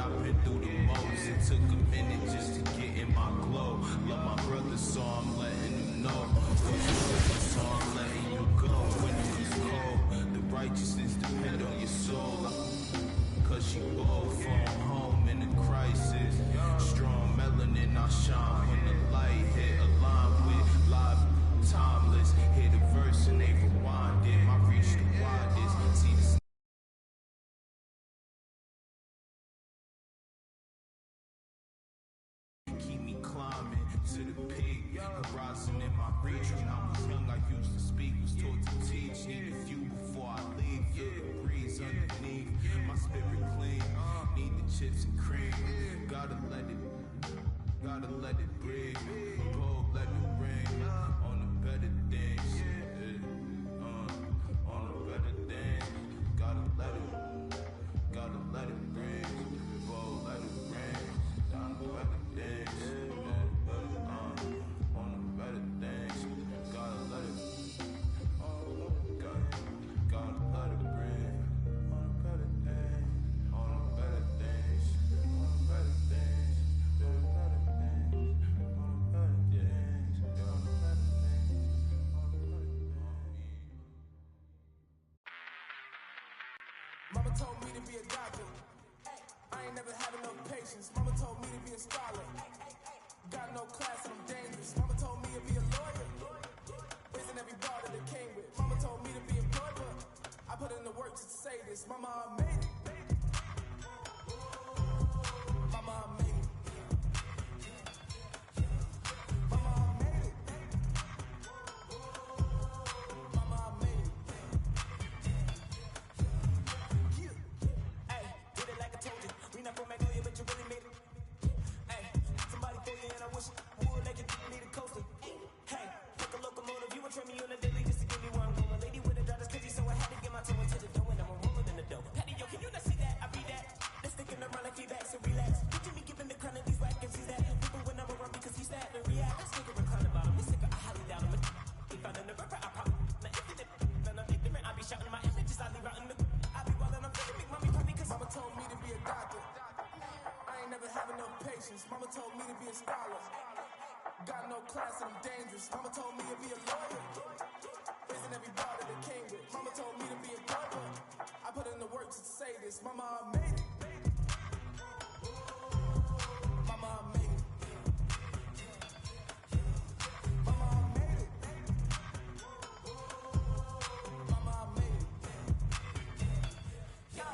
I've been through the most. It took a minute just to get in my glow. Love my brother, so I'm letting him know. So I'm letting you go when it was cold. The righteousness depend on your soul. Cause you all phone home in a crisis. Strong melanin, I shine when the light hit. Aligned with live timeless. Hit a verse and they rewind it. I reach the widest. See the keep me climbing to the peak, horizon in my reach. When I was young, I used to speak, was taught to teach. Need a few before I leave, feel the breeze underneath. My spirit clean, need the chips and cream. Gotta let it breathe. Bold, let it ring on the better things. On the better things. Gotta let it ring. Bold, let it ring on the better things. On the better things. Gotta let it ring on the better things. On the better things. On the better things. On the better things. On the better things. On the better things. Mama told me to be a doctor. I ain't never had enough patience. Mama told me to be a scholar. Got no class and I'm dangerous. Mama told me to be a lawyer. Raising every bar that it came with. Mama told me to be employed, but I put in the work to say this. Mama, I made it. Mama, I made it. Mama, I made it. Mama, I made it. Yeah. Hey, did it like I told you. We not from Magnolia, but you really made it. Hey, somebody for you and I wish would like you need a coaster. Hey, like a locomotive, you would train me on a daily just to get me where I'm going. Lady with a daughter's crazy, so I had to get my toe into the dough and I'm rolling in the dough. Patty, yo, can you not see that? I read that. They're sticking around like feedback, so relax. Picture me giving the crown of these whack and see that. People when I'm around because he's that to react. I stick a recline about him. He's sick, I highly doubt him. He found in the river, I pop. Now infinite, then I'm ignorant, I be shouting my images, I leave out in the I be wildin', I'm thinking, make mommy probably cause Mama told me to be a doctor. I ain't never have enough patience. Mama told me to be a scholar. Got no class and I'm dangerous. Mama told me to be a lawyer. Raising every bar that it came with. Mama told me to be a barber. I put in the work to say this. Mama, I made it. Mama, I made it. Mama, I made it. Mama, I made it. Yo,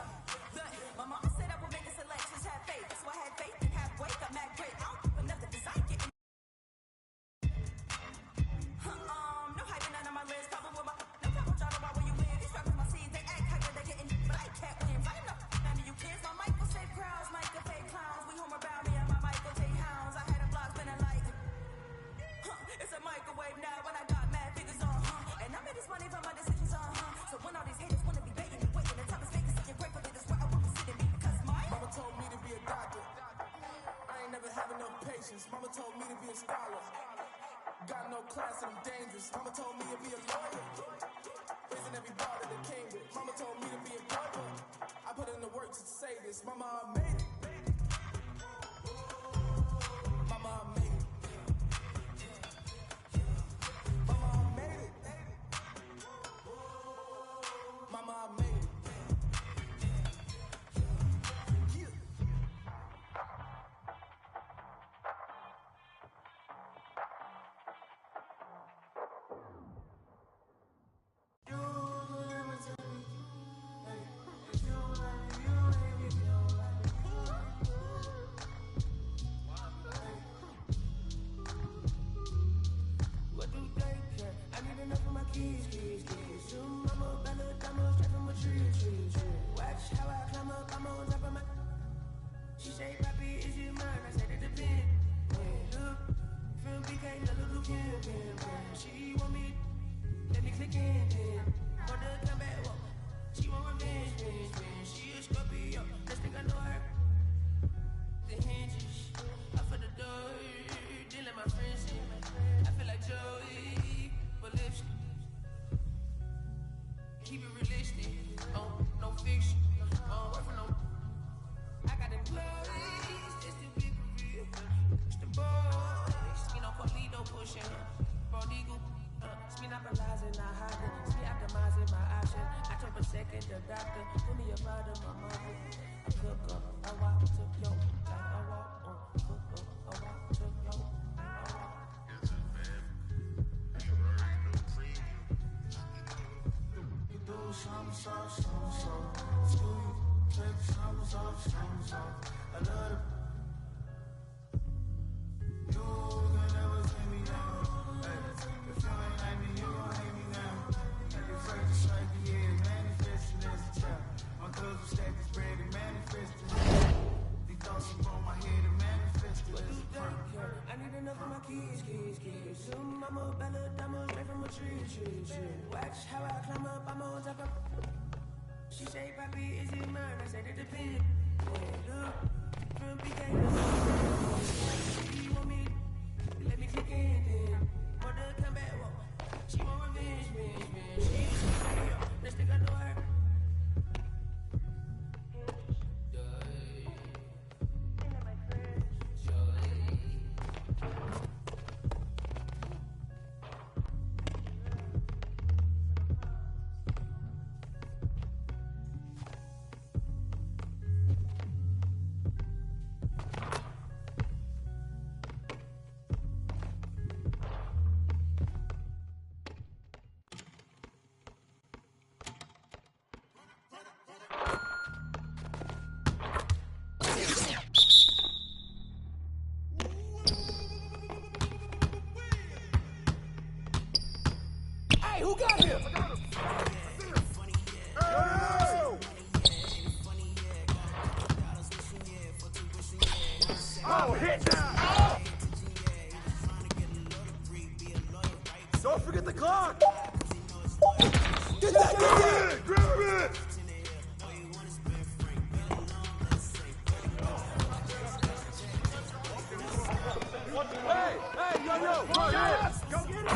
look, my mama said I would make a selection, have faith. So I had faith and halfway got mad great. I don't do enough to decide getting. No hyping none of my list. Problem with my no problem trying to why where you live. These rappers my seeds, they act hyper, they getting, but I can't win. I am not none of you kids. My mic will save crowds, mic will fake clowns. We home around me and my mic will take hounds. I had a block spinning like, it's a microwave now when I got mad figures on, and I made this money from my decisions on, So when all these haters wanna be begging me, waiting, the top is fake, sitting grateful that it's where I want to sit and be because my Mama told me to be a doctor. I ain't never have enough patience. Mama told me to be a scholar. Got no class and I'm dangerous. Mama told me to be a lawyer. Raising every bar that it came with. Mama told me to be a barber. I put in the work to say this. Mama, I made it. Mama, I made it. Mama, I made it. Mama, I made it. Yeah. What do they care? I need enough of my keys. Soon mama, Bella, Damo, straight from a tree. Watch how I climb up, I'm on top of my. She say, Papi, is it mine? I said it depends. Look, from BK, little Kim. She want me, let me click in. Want to come back, walk. She want revenge. She a Scorpio, let's think I know her. The hinges, out for the door. Didn't let my friends in. I feel like Joey, but lipstick. Keep it realistic, no fiction. Work for no. I got them clothes. Watch how I climb up, I'm on top of. She say, Papi, is it mine? I said, it depends. Look, from beginning, you want me, let me click in, then. Want to come back, whoa. She want revenge, let's take her to her. Who got him? Oh, hit now! Don't forget the clock! Get that, get it! Grab it! Hey, yo, go get it! Go get it!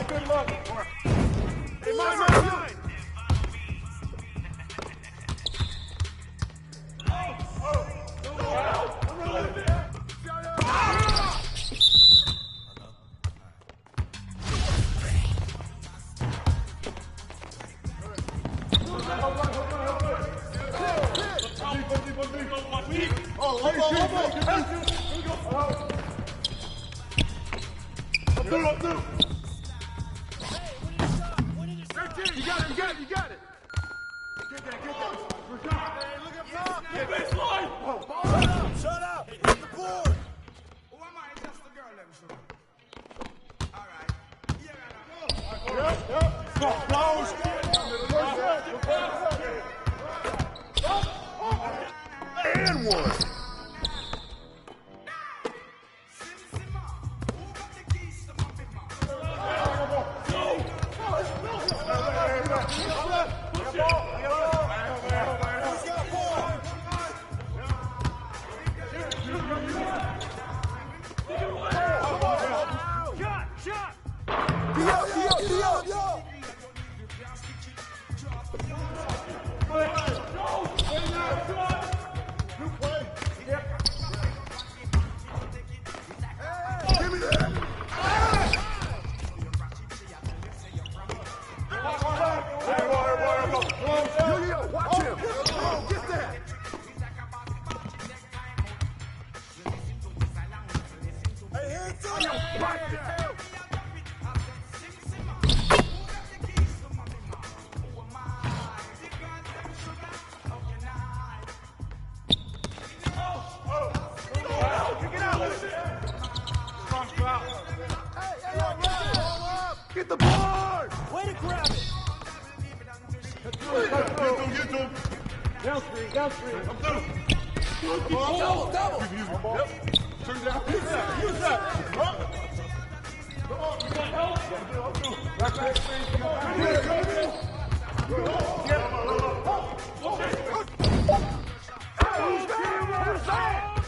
Good luck. Hey, mine. You got it. Get that. Hey, look at Bob. Get baseline. Shut up. Hit the board. Who am I? It's just the girl, let me show you. All right. And one. Get the board! Way to grab it! Get him! Down screen. I'm through. Double! Yep. Turn it down. Use that. Come on, you want help? I'm through. Back screen. All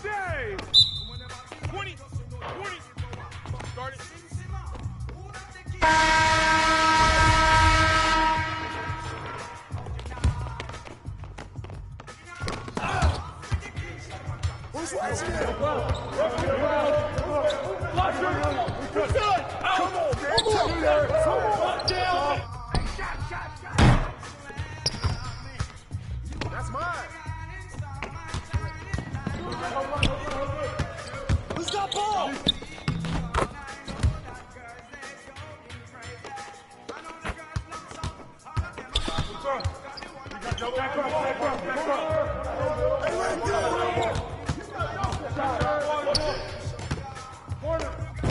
day! 20. Start it. Who's watching it? Come on, man. That's mine. Who's got ball? Back up. Hey, let go.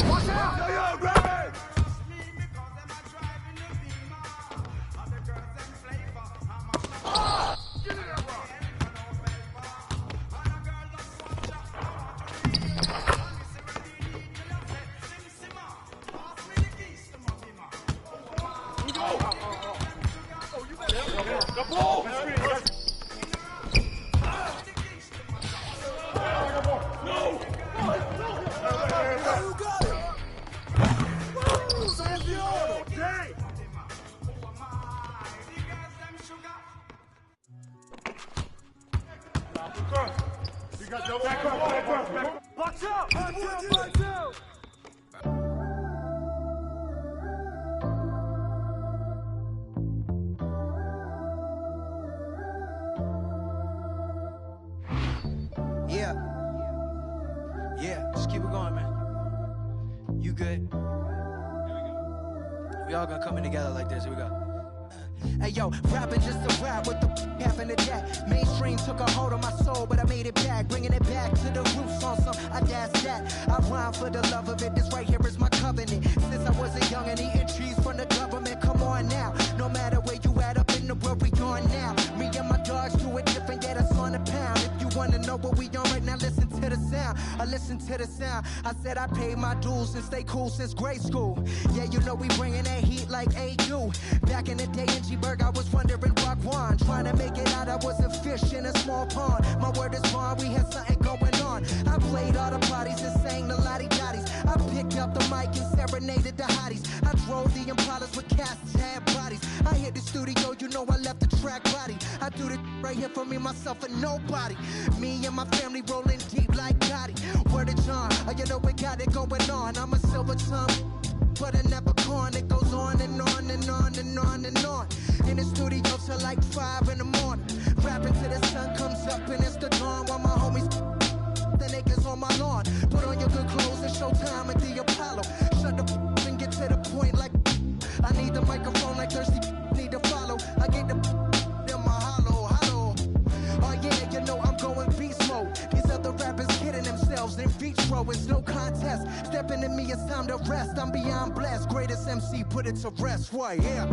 Watch out! Yo, grab it! Get in there, bro! The ball! No! Who got it? Who's on the order? Jay! We got double. Back up. Box out! Box out! Yeah, just keep it going, man. You good? We all gonna come in together like this. Here we go. Hey yo, rapping just a rap with the happened to that. Mainstream took a hold of my soul, but I made it back, bringing it back to the roots on some audacious that. I rhyme for the love of it. This right here is my covenant. Since I was a young and eating trees from the government. Come on now, no matter where you at up in the world, we on now. Me and my dogs do it different, yeah, that's on the pound. If you wanna know what we on right now, listen to the sound. I listen to the sound. I said I paid my dues and stay cool since grade school. Yeah, you know we bringing that heat like AU. Back in the day in G-Berg, I was wondering Wagwan. Trying to make it out, I was a fish in a small pond. My word is bond, we had something going on. I played all the parties and sang the lottie-dotties. I picked up the mic and serenaded the hotties. I drove the Impalas with cats had bodies. I hit the studio, you know I left the track body. I do this right here for me, myself, and nobody. Me and my family rolling deep like Gotti. Word of John, you know we got it going on. I'm a silver tongue, but I never corn. It goes on and on and on and on and on. In the studio till like 5 in the morning. Rapping till the sun comes up and it's the dawn. While my homies the niggas on my lawn. Put on your good clothes and show time at the Apollo. Shut the and get to the point like I need the microphone like thirsty need to follow. I get the in my hollow. Oh yeah, you know I'm going beast mode. These other rappers kidding themselves in vitro. It's no contest. Stepping in me, it's time to rest. I'm beyond blessed. Greatest MC, put it to rest. Why, yeah.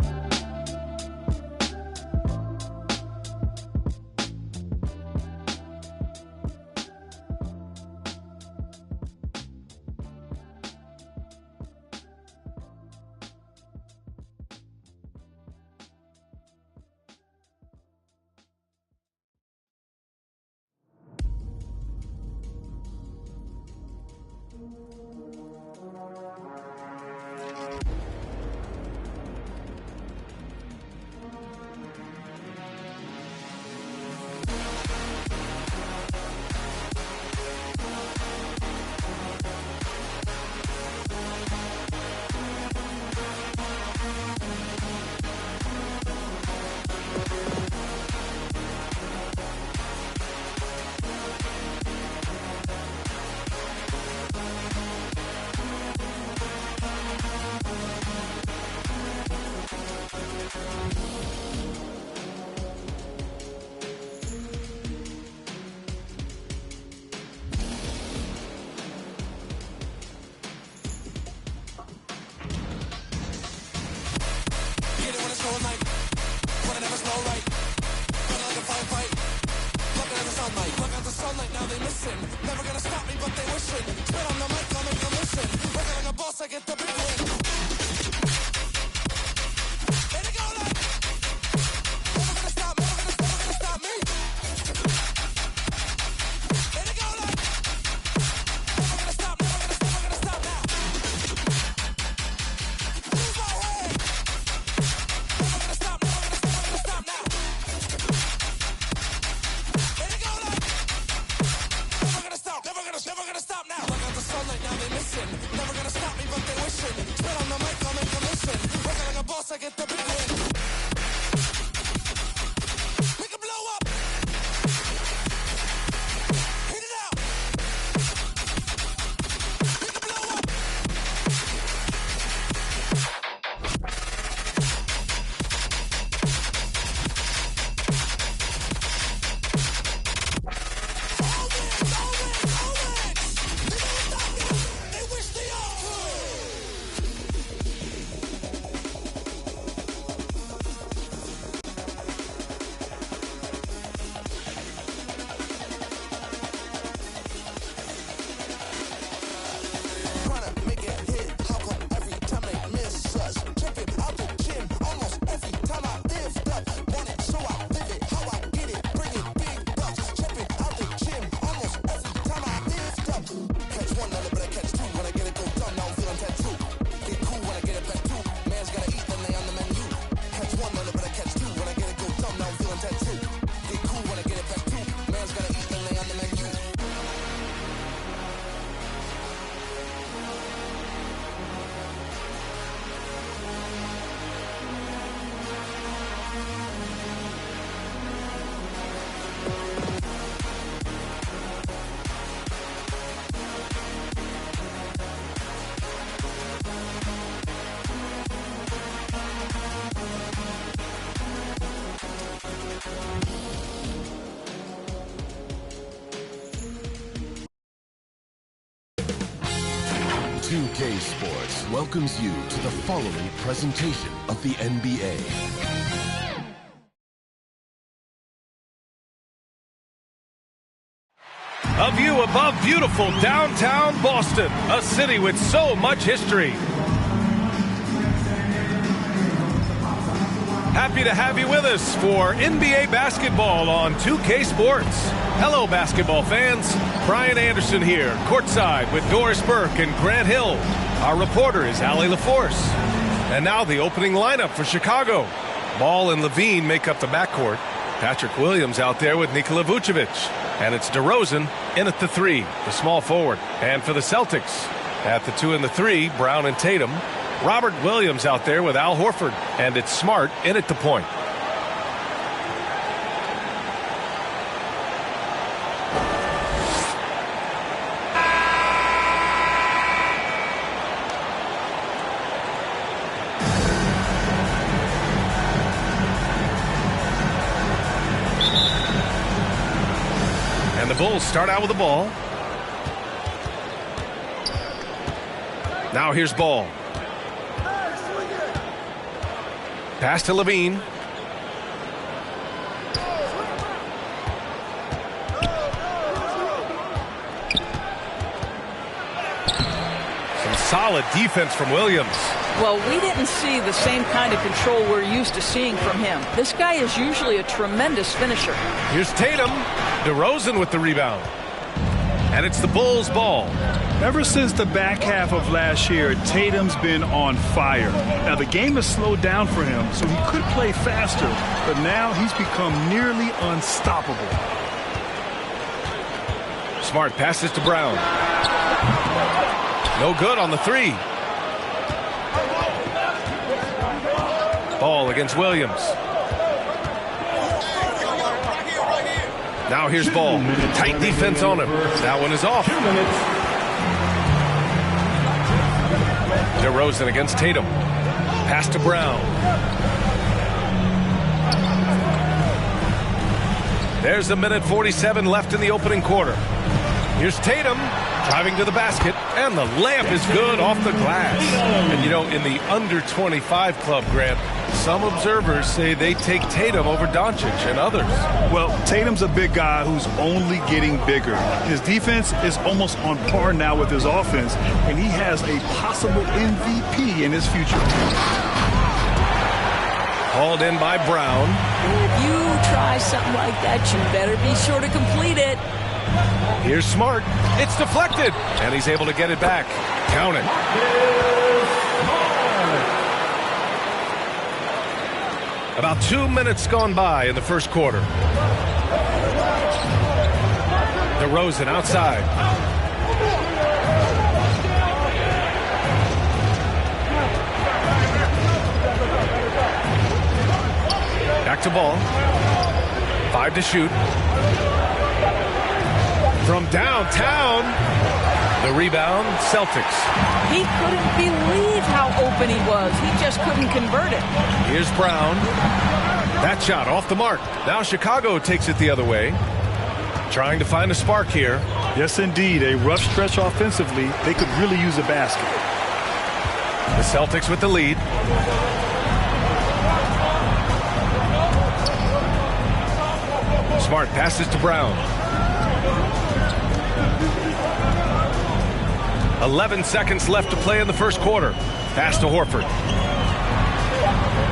2K Sports welcomes you to the following presentation of the NBA. A view above beautiful downtown Boston, a city with so much history. Happy to have you with us for NBA basketball on 2K Sports. Hello, basketball fans. Brian Anderson here, courtside with Doris Burke and Grant Hill. Our reporter is Allie LaForce. And now the opening lineup for Chicago. Ball and Levine make up the backcourt. Patrick Williams out there with Nikola Vucevic. And it's DeRozan in at the 3, the small forward. And for the Celtics, at the 2 and the 3, Brown and Tatum. Robert Williams out there with Al Horford. And it's Smart in at the point. And the Bulls start out with the ball. Now here's Ball. Pass to Levine. Some solid defense from Williams. Well, we didn't see the same kind of control we're used to seeing from him. This guy is usually a tremendous finisher. Here's Tatum. DeRozan with the rebound. And it's the Bulls' ball. Ever since the back half of last year, Tatum's been on fire. Now, the game has slowed down for him, so he could play faster, but now he's become nearly unstoppable. Smart passes to Brown. No good on the 3. Ball against Williams. Now here's Ball. Tight defense on him. That one is off. DeRozan against Tatum. Pass to Brown. There's a minute 47 left in the opening quarter. Here's Tatum driving to the basket, and the layup is good off the glass. And you know, in the under 25 club, Grant, some observers say they take Tatum over Doncic and others. Well, Tatum's a big guy who's only getting bigger. His defense is almost on par now with his offense, and he has a possible MVP in his future. Hauled in by Brown. If you try something like that, you better be sure to complete it. Here's Smart. It's deflected, and he's able to get it back. Count it. About 2 minutes gone by in the first quarter. DeRozan outside. Back to Ball. 5 to shoot. From downtown, the rebound, Celtics. He couldn't believe how open he was. He just couldn't convert it. Here's Brown. That shot off the mark. Now Chicago takes it the other way. Trying to find a spark here. Yes, indeed. A rough stretch offensively. They could really use a basket. The Celtics with the lead. Smart passes to Brown. 11 seconds left to play in the first quarter. Pass to Horford.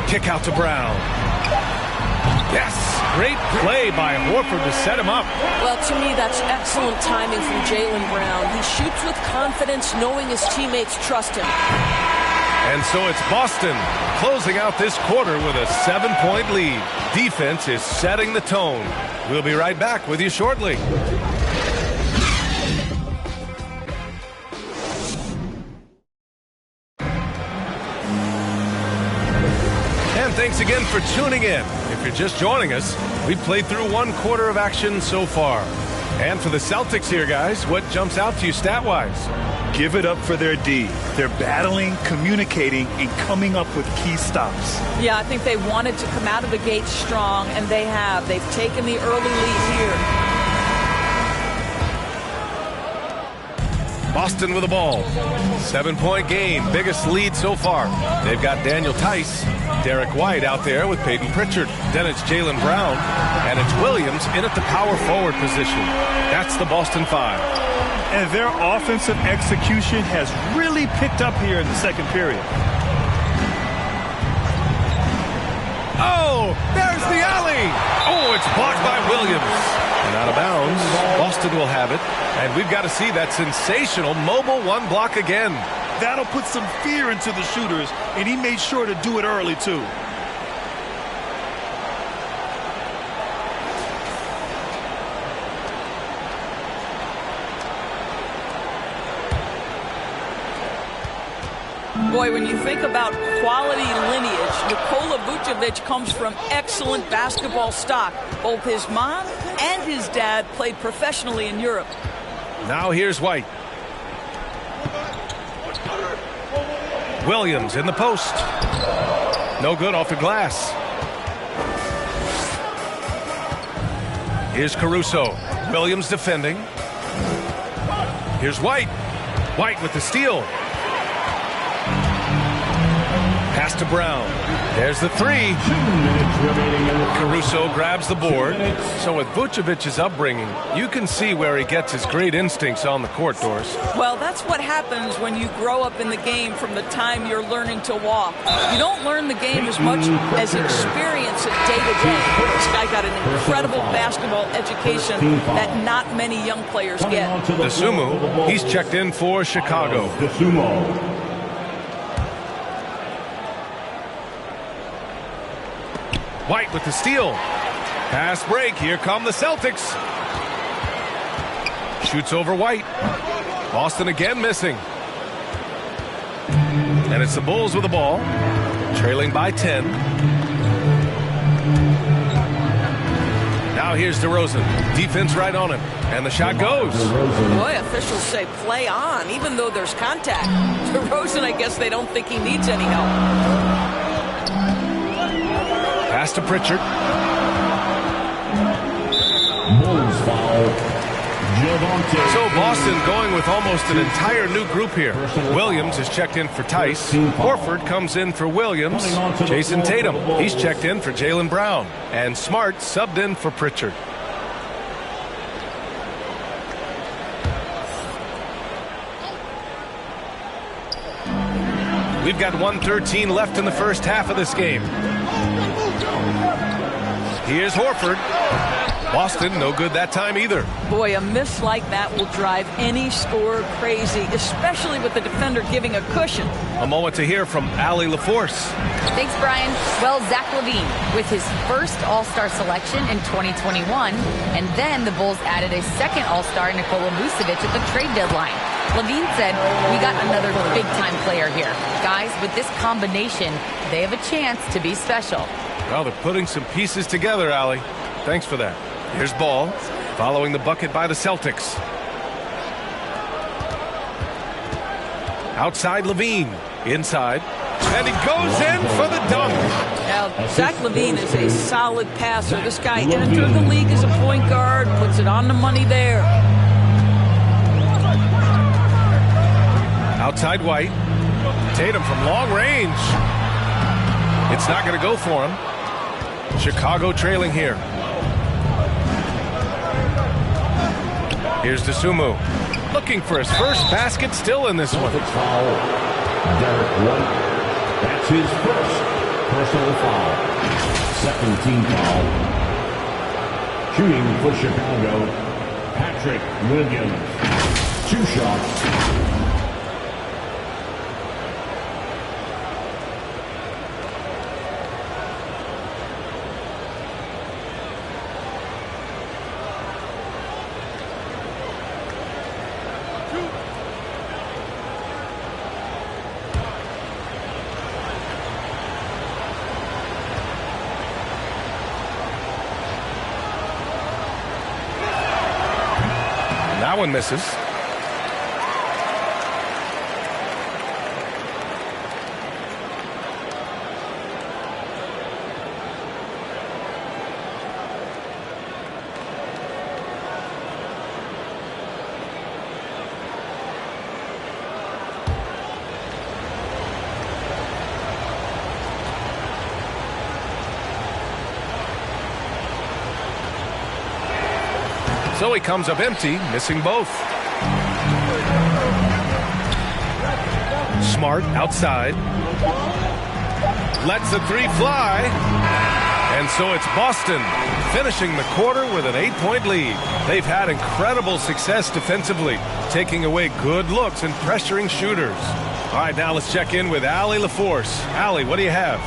Kick out to Brown. Yes, great play by Horford to set him up. Well, to me, that's excellent timing from Jaylen Brown. He shoots with confidence, knowing his teammates trust him. And so it's Boston closing out this quarter with a 7-point lead. Defense is setting the tone. We'll be right back with you shortly. Thanks again for tuning in. If you're just joining us, we've played through 1 quarter of action so far. And for the Celtics here, guys, what jumps out to you stat-wise? Give it up for their D. They're battling, communicating, and coming up with key stops. Yeah, I think they wanted to come out of the gate strong, and they have. They've taken the early lead here. Boston with the ball. 7-point game, biggest lead so far. They've got Daniel Tice, Derek White out there with Peyton Pritchard. Then it's Jaylen Brown, and it's Williams in at the power forward position. That's the Boston 5. And their offensive execution has really picked up here in the second period. Oh, there's the alley. Oh, it's blocked by Williams. And out of bounds, Boston will have it. And we've got to see that sensational mobile one block again. That'll put some fear into the shooters, and he made sure to do it early, too. Boy, when you think about quality lineage, Nikola Vucevic comes from excellent basketball stock. Both his mom and his dad played professionally in Europe. Now here's White. Williams in the post. No good off the glass. Here's Caruso. Williams defending. Here's White. White with the steal. Pass to Brown. There's the three. Caruso grabs the board. So with Vucevic's upbringing, you can see where he gets his great instincts on the court, Doris. Well, that's what happens when you grow up in the game from the time you're learning to walk. You don't learn the game as much as experience it day to day. This guy got an incredible basketball education that not many young players get. Dosunmu, he's checked in for Chicago. White with the steal. Pass break. Here come the Celtics. Shoots over White. Boston again missing. And it's the Bulls with the ball. Trailing by 10. Now here's DeRozan. Defense right on him. And the shot goes. Boy, officials say play on, even though there's contact. DeRozan, I guess they don't think he needs any help. Pass to Pritchard. Bulls foul. So Boston going with almost an entire new group here. Williams is checked in for Tice. Horford comes in for Williams. Jason Tatum, he's checked in for Jaylen Brown. And Smart subbed in for Pritchard. We've got 1:13 left in the first half of this game. Here's Horford. Boston, no good that time either. Boy, a miss like that will drive any scorer crazy, especially with the defender giving a cushion. A moment to hear from Allie LaForce. Thanks, Brian. Well, Zach LaVine with his first All-Star selection in 2021, and then the Bulls added a second All-Star, Nikola Vucevic, at the trade deadline. LaVine said, "We got another big-time player here. Guys, with this combination, they have a chance to be special." Well, they're putting some pieces together, Allie. Thanks for that. Here's Ball, following the bucket by the Celtics. Outside LaVine, inside, and he goes in for the dunk. Now, Zach LaVine is a solid passer. This guy entered the league as a point guard, puts it on the money there. Outside White, Tatum from long range. It's not going to go for him. Chicago trailing here. Here's Dosunmu, looking for his first basket, still in this one. Foul. Derek White. That's his first personal foul. Second team foul. Shooting for Chicago, Patrick Williams. 2 shots. That one misses. So he comes up empty, missing both. Smart outside. Lets the three fly. And so it's Boston finishing the quarter with an 8-point lead. They've had incredible success defensively, taking away good looks and pressuring shooters. All right, now let's check in with Allie LaForce. Allie, what do you have?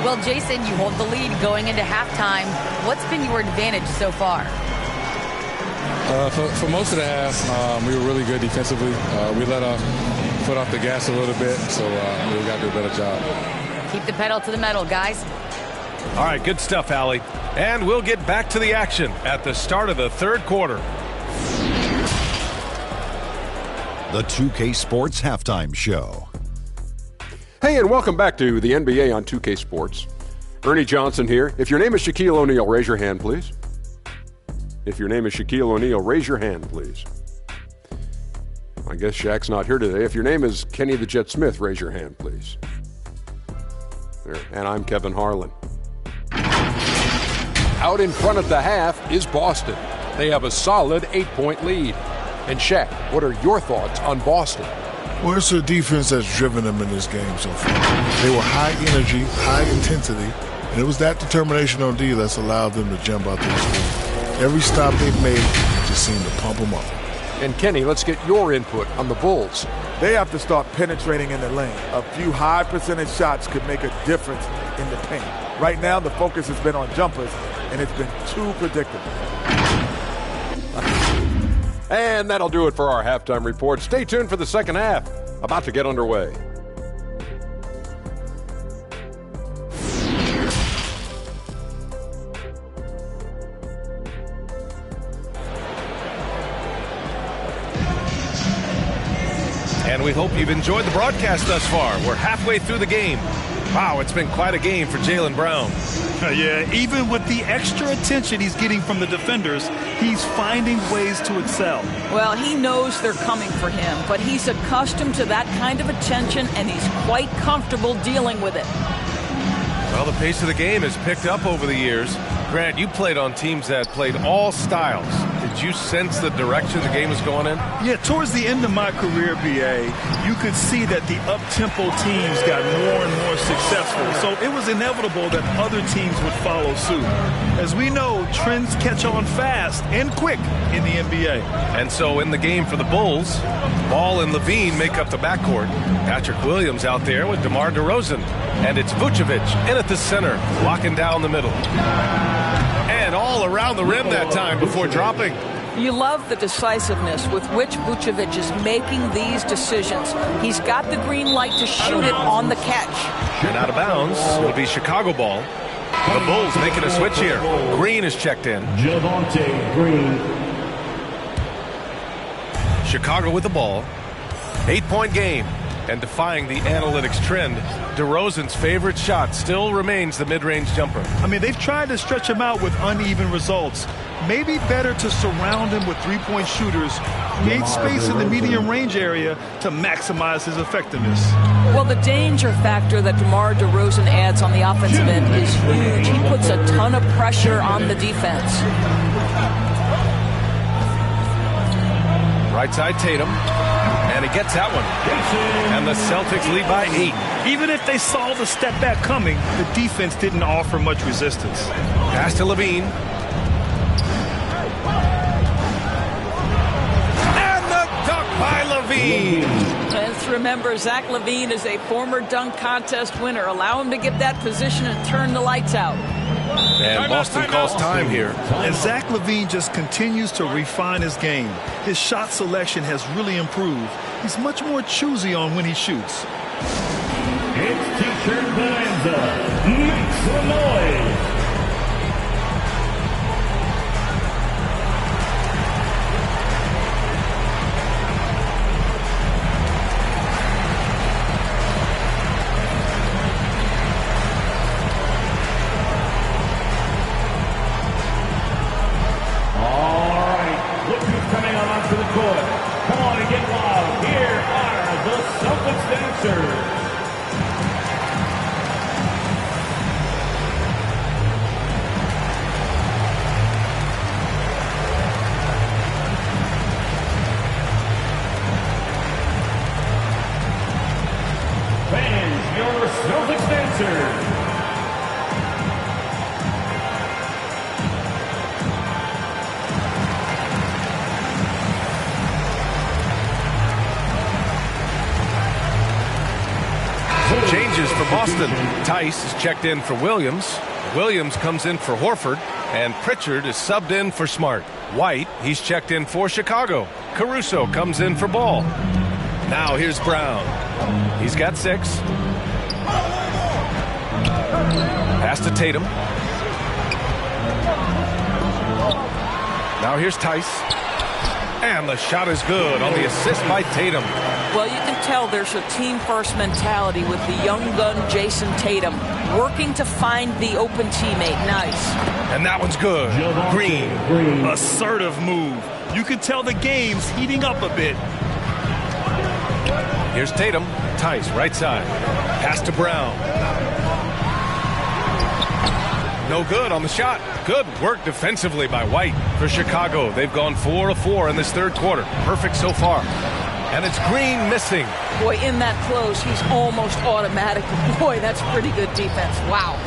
Well, Jason, you hold the lead going into halftime. What's been your advantage so far? For most of the half, we were really good defensively. We let our foot off the gas a little bit, so we got to do a better job. Keep the pedal to the metal, guys. All right, good stuff, Allie. And we'll get back to the action at the start of the third quarter. The 2K Sports Halftime Show. Hey, and welcome back to the NBA on 2K Sports. Ernie Johnson here. If your name is Shaquille O'Neal, raise your hand, please. If your name is Shaquille O'Neal, raise your hand, please. I guess Shaq's not here today. If your name is Kenny the Jet Smith, raise your hand, please. There. And I'm Kevin Harlan. Out in front of the half is Boston. They have a solid 8-point lead. And Shaq, what are your thoughts on Boston? Well, it's a defense that's driven them in this game so far. They were high energy, high intensity, and it was that determination on D that's allowed them to jump out to the score. Every stop they've made just seemed to pump them up. And Kenny, let's get your input on the Bulls. They have to start penetrating in the lane. A few high percentage shots could make a difference in the paint. Right now, the focus has been on jumpers, and it's been too predictable. And that'll do it for our halftime report. Stay tuned for the second half, about to get underway. And we hope you've enjoyed the broadcast thus far. We're halfway through the game. Wow, it's been quite a game for Jaylen Brown. Yeah, even with the extra attention he's getting from the defenders, he's finding ways to excel. Well, he knows they're coming for him, but he's accustomed to that kind of attention, and he's quite comfortable dealing with it. Well, the pace of the game has picked up over the years. Grant, you played on teams that played all styles. Did you sense the direction the game was going in? Yeah, towards the end of my career, BA, you could see that the up-tempo teams got more and more successful. So it was inevitable that other teams would follow suit. As we know, trends catch on fast and quick in the NBA. And so in the game for the Bulls, Ball and Levine make up the backcourt. Patrick Williams out there with DeMar DeRozan. And it's Vucevic in at the center, locking down the middle. And all around the rim that time before dropping. You love the decisiveness with which Vucevic is making these decisions. He's got the green light to shoot it on the catch. And out of bounds, it'll be Chicago ball. The Bulls making a switch here. Green is checked in. Javonte Green. Chicago with the ball. 8-point game. And defying the analytics trend, DeRozan's favorite shot still remains the mid-range jumper. I mean, they've tried to stretch him out with uneven results. Maybe better to surround him with three-point shooters, create space in the medium range area to maximize his effectiveness. Well, the danger factor that DeMar DeRozan adds on the offensive end is huge. He puts a ton of pressure on the defense. Right side Tatum. And he gets that one. And the Celtics lead by 8. Even if they saw the step back coming, the defense didn't offer much resistance. Pass to Levine. And the dunk by Levine. Let's remember, Zach LaVine is a former dunk contest winner. Allow him to get that position and turn the lights out. And Boston calls time here. And Zach LaVine just continues to refine his game. His shot selection has really improved. He's much more choosy on when he shoots. It's T-shirt bonanza. Make some noise. for Boston. Tice is checked in for Williams. Williams comes in for Horford. And Pritchard is subbed in for Smart. White, he's checked in for Chicago. Caruso comes in for Ball. Now here's Brown. He's got 6. Pass to Tatum. Now here's Tice. And the shot is good on the assist by Tatum. Well, you can tell there's a team-first mentality with the young gun Jason Tatum working to find the open teammate. Nice. And that one's good. Green. Assertive move. You can tell the game's heating up a bit. Here's Tatum. Tice, right side. Pass to Brown. No good on the shot. Good work defensively by White. For Chicago, they've gone 4 of 4 in this third quarter. Perfect so far. And it's Green missing. Boy, in that close, he's almost automatic. Boy, that's pretty good defense. Wow.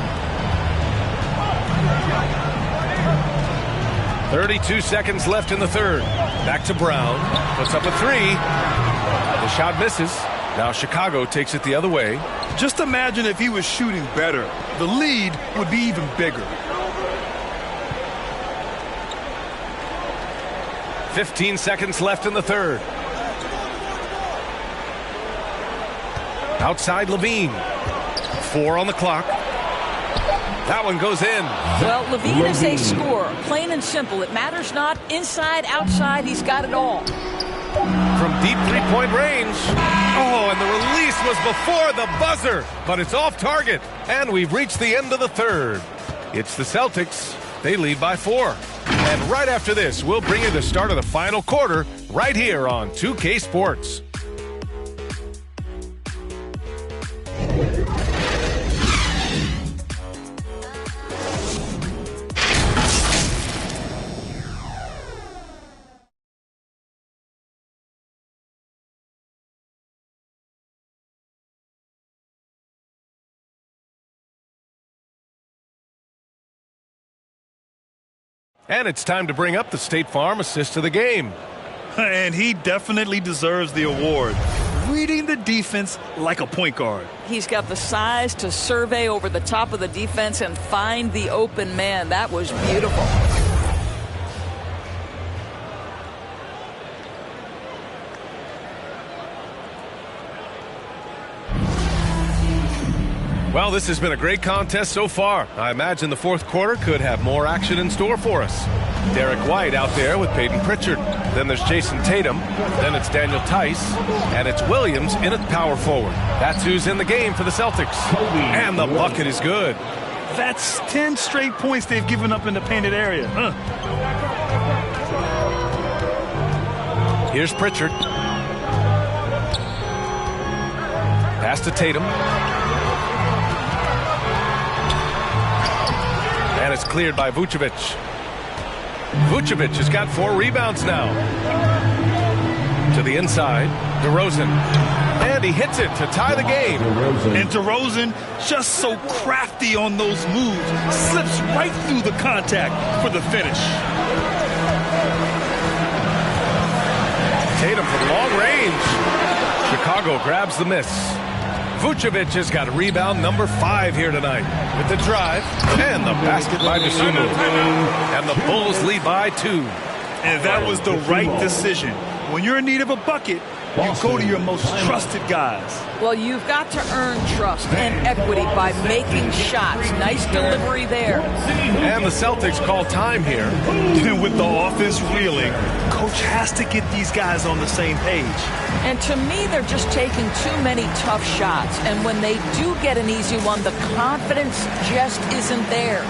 32 seconds left in the third. Back to Brown. Puts up a 3. The shot misses. Now Chicago takes it the other way. Just imagine if he was shooting better. The lead would be even bigger. 15 seconds left in the third. Outside Levine. 4 on the clock. That one goes in. Well, Levine is a scorer. Plain and simple. It matters not. Inside, outside, he's got it all. From deep three-point range. Oh, and the release was before the buzzer. But it's off target. And we've reached the end of the third. It's the Celtics. They lead by 4. And right after this, we'll bring you the start of the final quarter right here on 2K Sports. And it's time to bring up the State Farm assist of the game. And he definitely deserves the award. Reading the defense like a point guard. He's got the size to survey over the top of the defense and find the open man. That was beautiful. Well, this has been a great contest so far. I imagine the fourth quarter could have more action in store for us. Derek White out there with Peyton Pritchard. Then there's Jason Tatum. Then it's Daniel Tice. And it's Williams in at power forward. That's who's in the game for the Celtics. And the bucket is good. That's 10 straight points they've given up in the painted area. Here's Pritchard. Pass to Tatum. And it's cleared by Vucevic. Vucevic has got 4 rebounds now. To the inside, DeRozan. And he hits it to tie the game. And DeRozan, just so crafty on those moves, slips right through the contact for the finish. Tatum from long range. Chicago grabs the miss. Vucevic has got rebound number 5 here tonight with the drive and the basket by Dosunmu. And the Bulls lead by 2. And that was the right decision. When you're in need of a bucket, you go to your most trusted guys. Well, you've got to earn trust and equity by making shots. Nice delivery there. And the Celtics call time here. And with the offense reeling, coach has to get these guys on the same page. And to me, they're just taking too many tough shots. And when they do get an easy one, the confidence just isn't there.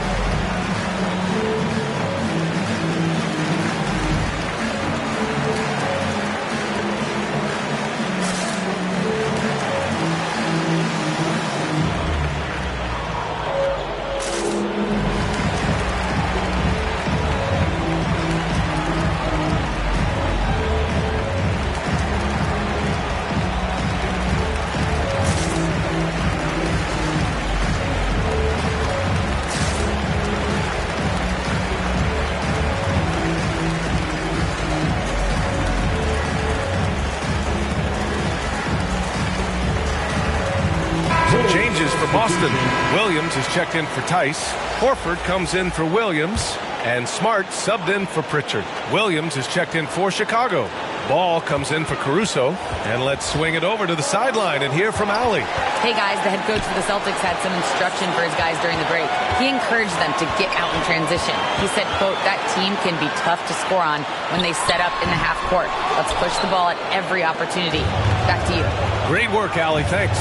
Boston. Williams is checked in for Tice. Horford comes in for Williams. And Smart subbed in for Pritchard. Williams is checked in for Chicago. Ball comes in for Caruso. And let's swing it over to the sideline and hear from Allie. Hey guys, the head coach for the Celtics had some instruction for his guys during the break. He encouraged them to get out in transition. He said, quote, that team can be tough to score on when they set up in the half court. Let's push the ball at every opportunity. Back to you. Great work, Allie. Thanks.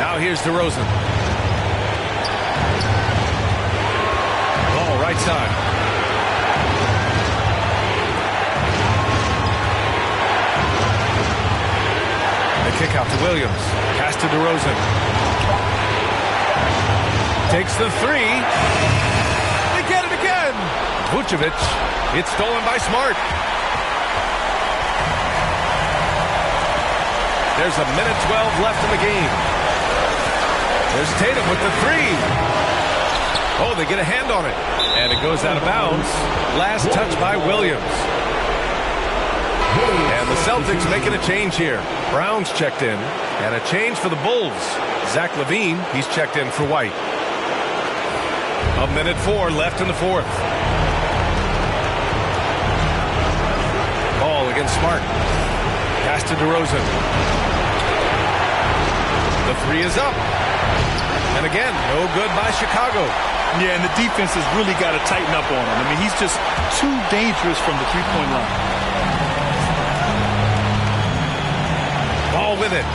Now here's DeRozan. Ball right side. The kick out to Williams. Pass to DeRozan. Takes the three. They get it again. Vucevic. It's stolen by Smart. There's a minute 12 left in the game. There's Tatum with the three. Oh, they get a hand on it. And it goes out of bounds. Last touch by Williams. And the Celtics making a change here. Brown's checked in. And a change for the Bulls. Zach LaVine, he's checked in for White. A minute 4 left in the fourth. Ball against Smart. Pass to DeRozan. The three is up. And again, no good by Chicago. Yeah, and the defense has really got to tighten up on him. I mean, he's just too dangerous from the three-point line. Ball with it.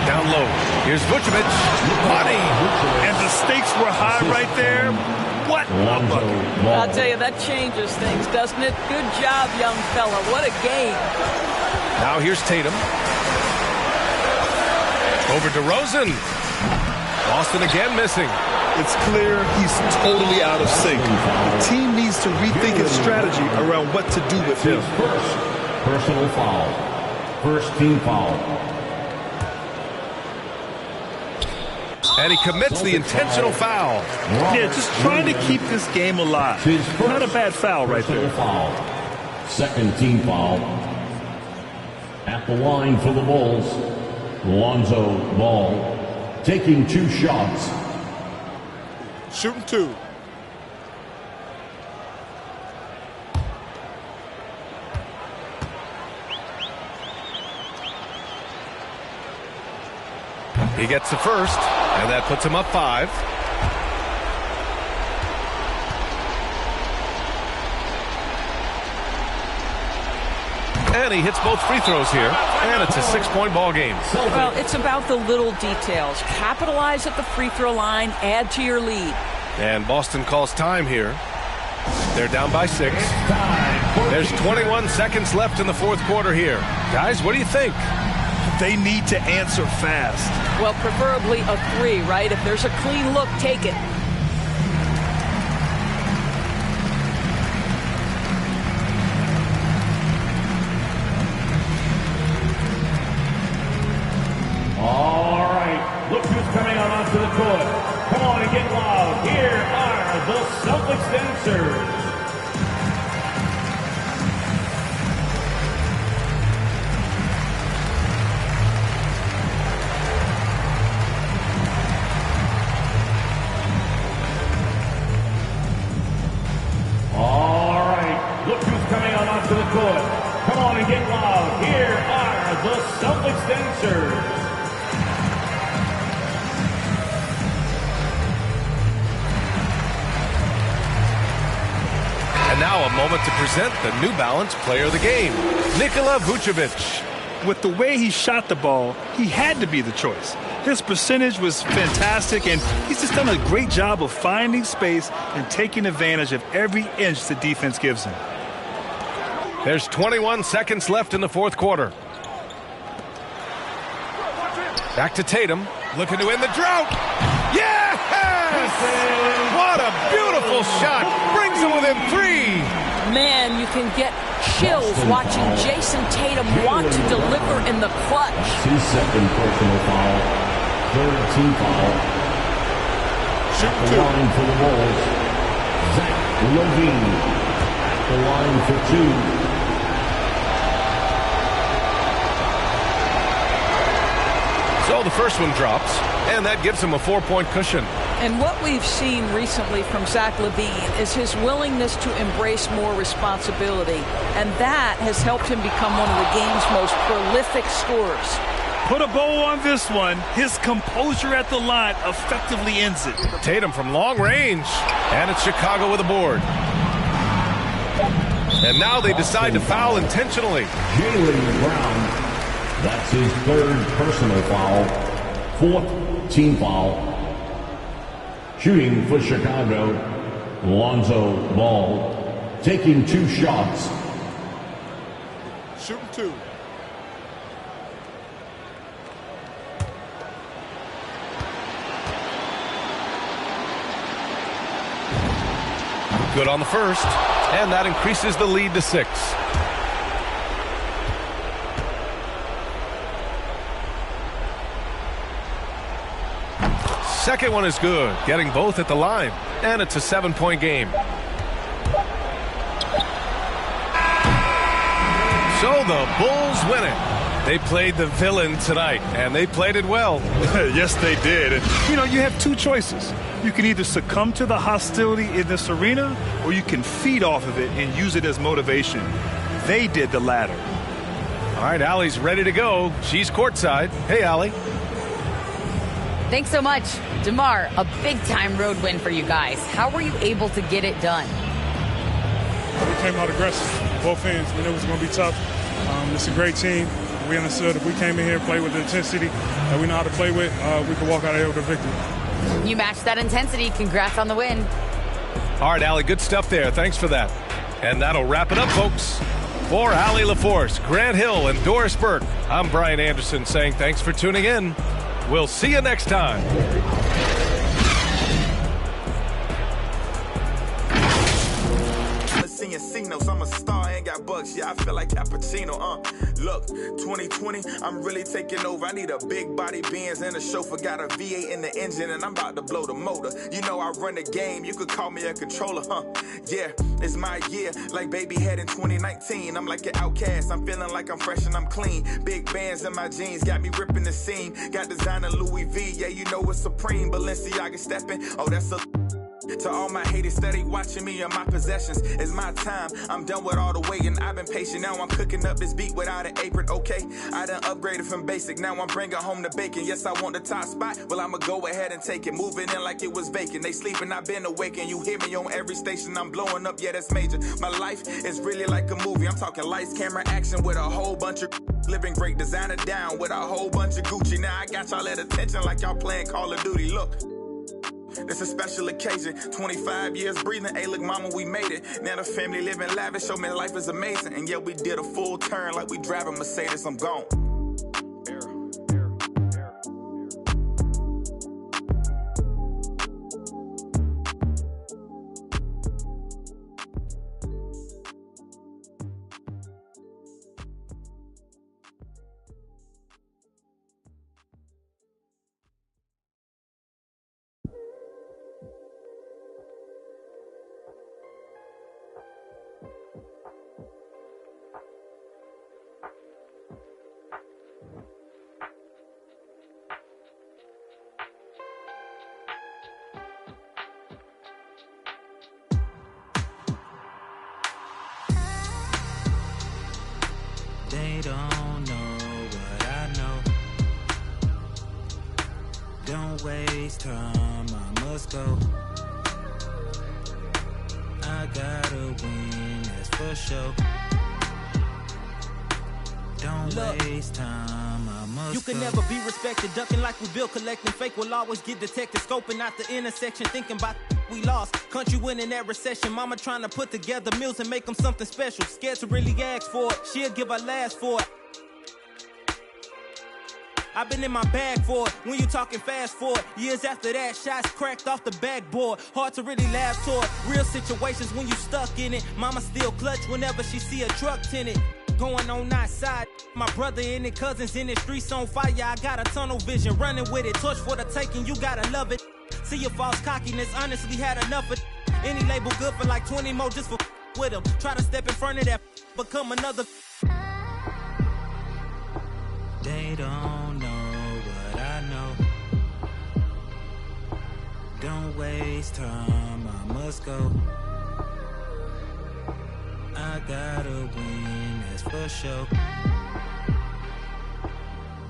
Down low. Here's Vucevic. Money. And the stakes were high right there. What a bucket. I'll tell you, that changes things, doesn't it? Good job, young fella. What a game. Now here's Tatum. Over DeRozan. Boston again missing. It's clear he's totally out of sync. The team needs to rethink its strategy around what to do with him. First personal foul. First team foul. And he commits the intentional foul. Yeah, just trying to keep this game alive. Not a bad foul right there. Foul. Second team foul. At the line for the Bulls, Lonzo Ball taking 2 shots. Shooting 2. He gets the first, and that puts him up 5. And he hits both free throws here, and it's a 6-point ball game. Well, it's about the little details. Capitalize at the free throw line, add to your lead. And Boston calls time here. They're down by 6. There's 21 seconds left in the fourth quarter here. Guys, what do you think? They need to answer fast. Well, preferably a 3, right? If there's a clean look, take it. All right, look who's coming on onto the court. Come on and get loud. Here are the Celtics dancers. All right, look who's coming on onto the court. Come on and get loud. Here are the Celtics dancers. And now a moment to present the New Balance Player of the Game, Nikola Vucevic. With the way he shot the ball, he had to be the choice. His percentage was fantastic, and he's just done a great job of finding space and taking advantage of every inch the defense gives him. There's 21 seconds left in the fourth quarter. Back to Tatum, looking to end the drought. Yes! What a beautiful shot. Brings him within 3. Man, you can get chills watching Jason Tatum want to deliver in the clutch. His second personal foul. Third team foul. At the line for the Bulls, Zach LaVine. At the line for 2. So the first one drops, and that gives him a 4-point cushion. And what we've seen recently from Zach LaVine is his willingness to embrace more responsibility, and that has helped him become one of the game's most prolific scorers. Put a bow on this one. His composure at the line effectively ends it. Tatum from long range, and it's Chicago with a board. And now they decide to foul intentionally. Jaylen Brown, that's his third personal foul, fourth team foul. Shooting for Chicago, Lonzo Ball, taking 2 shots. Shooting 2. Good on the first, and that increases the lead to 6. Second one is good, getting both at the line, and it's a 7-point game. So the Bulls win it. They played the villain tonight, and they played it well. Yes, they did. And, you have 2 choices. You can either succumb to the hostility in this arena, or you can feed off of it and use it as motivation. They did the latter. All right, Allie's ready to go. She's courtside. Hey, Allie. Thanks so much. DeMar, a big-time road win for you guys. How were you able to get it done? We came out aggressive, both ends. We knew it was going to be tough. It's a great team. We understood if we came in here and played with the intensity that we know how to play with, we could walk out of here with a victory. You matched that intensity. Congrats on the win. All right, Allie, good stuff there. Thanks for that. And that'll wrap it up, folks. For Allie LaForce, Grant Hill, and Doris Burke, I'm Brian Anderson saying thanks for tuning in. We'll see you next time. I'm a star, ain't got bucks, yeah, I feel like Cappuccino, Look, 2020, I'm really taking over. I need a big body Benz and a chauffeur. Got a V8 in the engine and I'm about to blow the motor. You know I run the game, you could call me a controller, Yeah, it's my year, like baby head in 2019. I'm like an outcast, I'm feeling like I'm fresh and I'm clean. Big bands in my jeans, got me ripping the seam. Got designer Louis V, yeah, you know it's supreme. Balenciaga stepping, oh, that's a... To all my haters steady watching me and my possessions, it's my time. I'm done with all the waiting. I've been patient. Now I'm cooking up this beat without an apron. Okay, I done upgraded from basic. Now I'm bringing home the bacon. Yes, I want the top spot. Well, I'ma go ahead and take it. Moving in like it was vacant. They sleeping, I've been awakened. You hear me on every station. I'm blowing up. Yeah, that's major. My life is really like a movie. I'm talking lights, camera, action with a whole bunch of living great. Designer down with a whole bunch of Gucci. Now I got y'all at attention like y'all playing Call of Duty. Look. It's a special occasion, 25 years breathing, hey look mama we made it. Now the family living lavish, show me life is amazing. And yeah we did a full turn like we driving Mercedes, I'm gone. They don't know what I know. Don't waste time, I must go. I gotta win, that's for sure. Don't waste time, I must You can go. never be respected, ducking like we built, collecting fake will always get detected, scoping out the intersection, thinking about we lost. Country winning that recession, mama trying to put together meals and make them something special. Scared to really ask for it, she'll give her last for it. I've been in my bag for it, when you talking fast forward. Years after that, shots cracked off the backboard. Hard to really laugh toward, real situations when you stuck in it. Mama still clutch whenever she see a truck tinted. Going on outside, my brother in it, cousins in the streets on fire. I got a tunnel vision, running with it, torch for the taking, you gotta love it. See your false cockiness, honestly had enough of any label good for like 20 more just for with them. Try to step in front of that, become another. They don't know what I Don't waste time, I must go. I gotta win, that's for sure.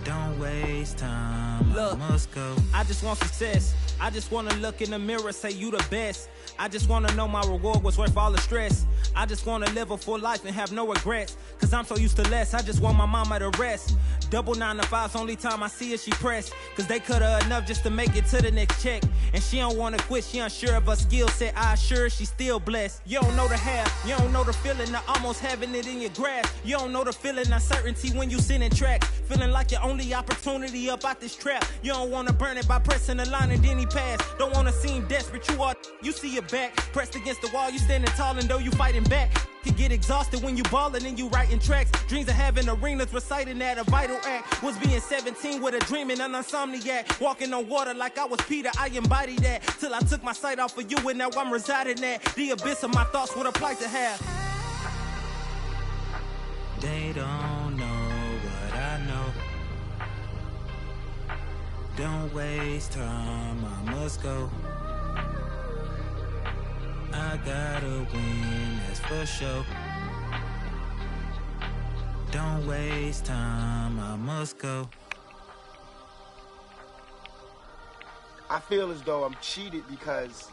Don't waste time, Look, I must go. I just want success. I just wanna look in the mirror, say you the best. I just wanna know my reward was worth all the stress. I just wanna live a full life and have no regrets. Cause I'm so used to less, I just want my mama to rest. Double 9 to 5's only time I see her, she pressed. Cause they cut her enough just to make it to the next check. And she don't wanna quit, she unsure of her skill set. I assure she's still blessed. You don't know the half, you don't know the feeling of almost having it in your grasp. You don't know the feeling uncertainty when you sitting tracks. Feeling like your only opportunity up out this trap. You don't wanna burn it by pressing the line and then he pass. Don't wanna seem desperate, you see your back. Pressed against the wall, you standing tall and though you fighting back. Could get exhausted when you ballin' and you writing tracks. Dreams of having arenas, reciting that a vital act. Was being 17 with a dream and an insomniac. Walking on water like I was Peter, I embodied that. Till I took my sight off of you and now I'm residing at the abyss of my thoughts, what a plight to have. They don't know what I know. Don't waste time, I must go. I gotta win, that's for sure. Don't waste time, I must go. I feel as though I'm cheated because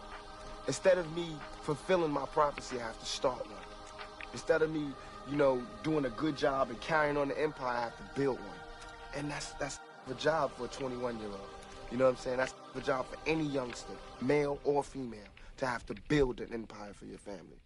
instead of me fulfilling my prophecy, I have to start one. Instead of me, you know, doing a good job and carrying on the empire, I have to build one. And that's the job for a 21-year-old. You know what I'm saying? That's the job for any youngster, male or female, to have to build an empire for your family.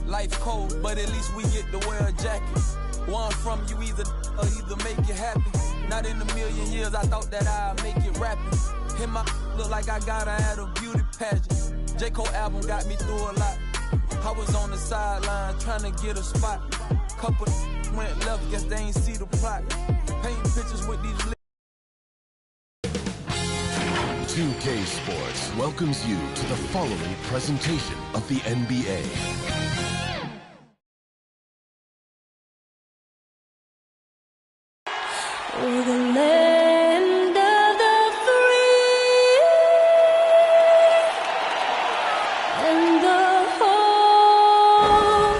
Life cold, but at least we get to wear a jacket. One from you either make you happy. Not in a million years, I thought that I'd make it rapping. Hit my look like I got her at a beauty pageant. J. Cole album got me through a lot. I was on the sideline trying to get a spot. Couple went left, guess they ain't see the plot. Painting pictures with these 2K Sports welcomes you to the following presentation of the NBA. We're the land of the free and the home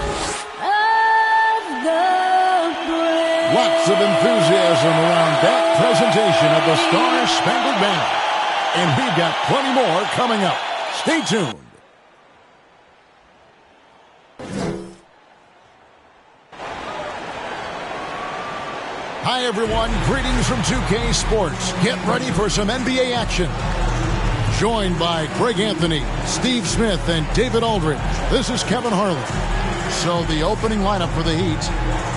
of the brave. Lots of enthusiasm around that presentation of the Star-Spangled Banner. And we've got plenty more coming up. Stay tuned. Hi, everyone. Greetings from 2K Sports. Get ready for some NBA action. Joined by Greg Anthony, Steve Smith, and David Aldridge. This is Kevin Harlan. So the opening lineup for the Heat,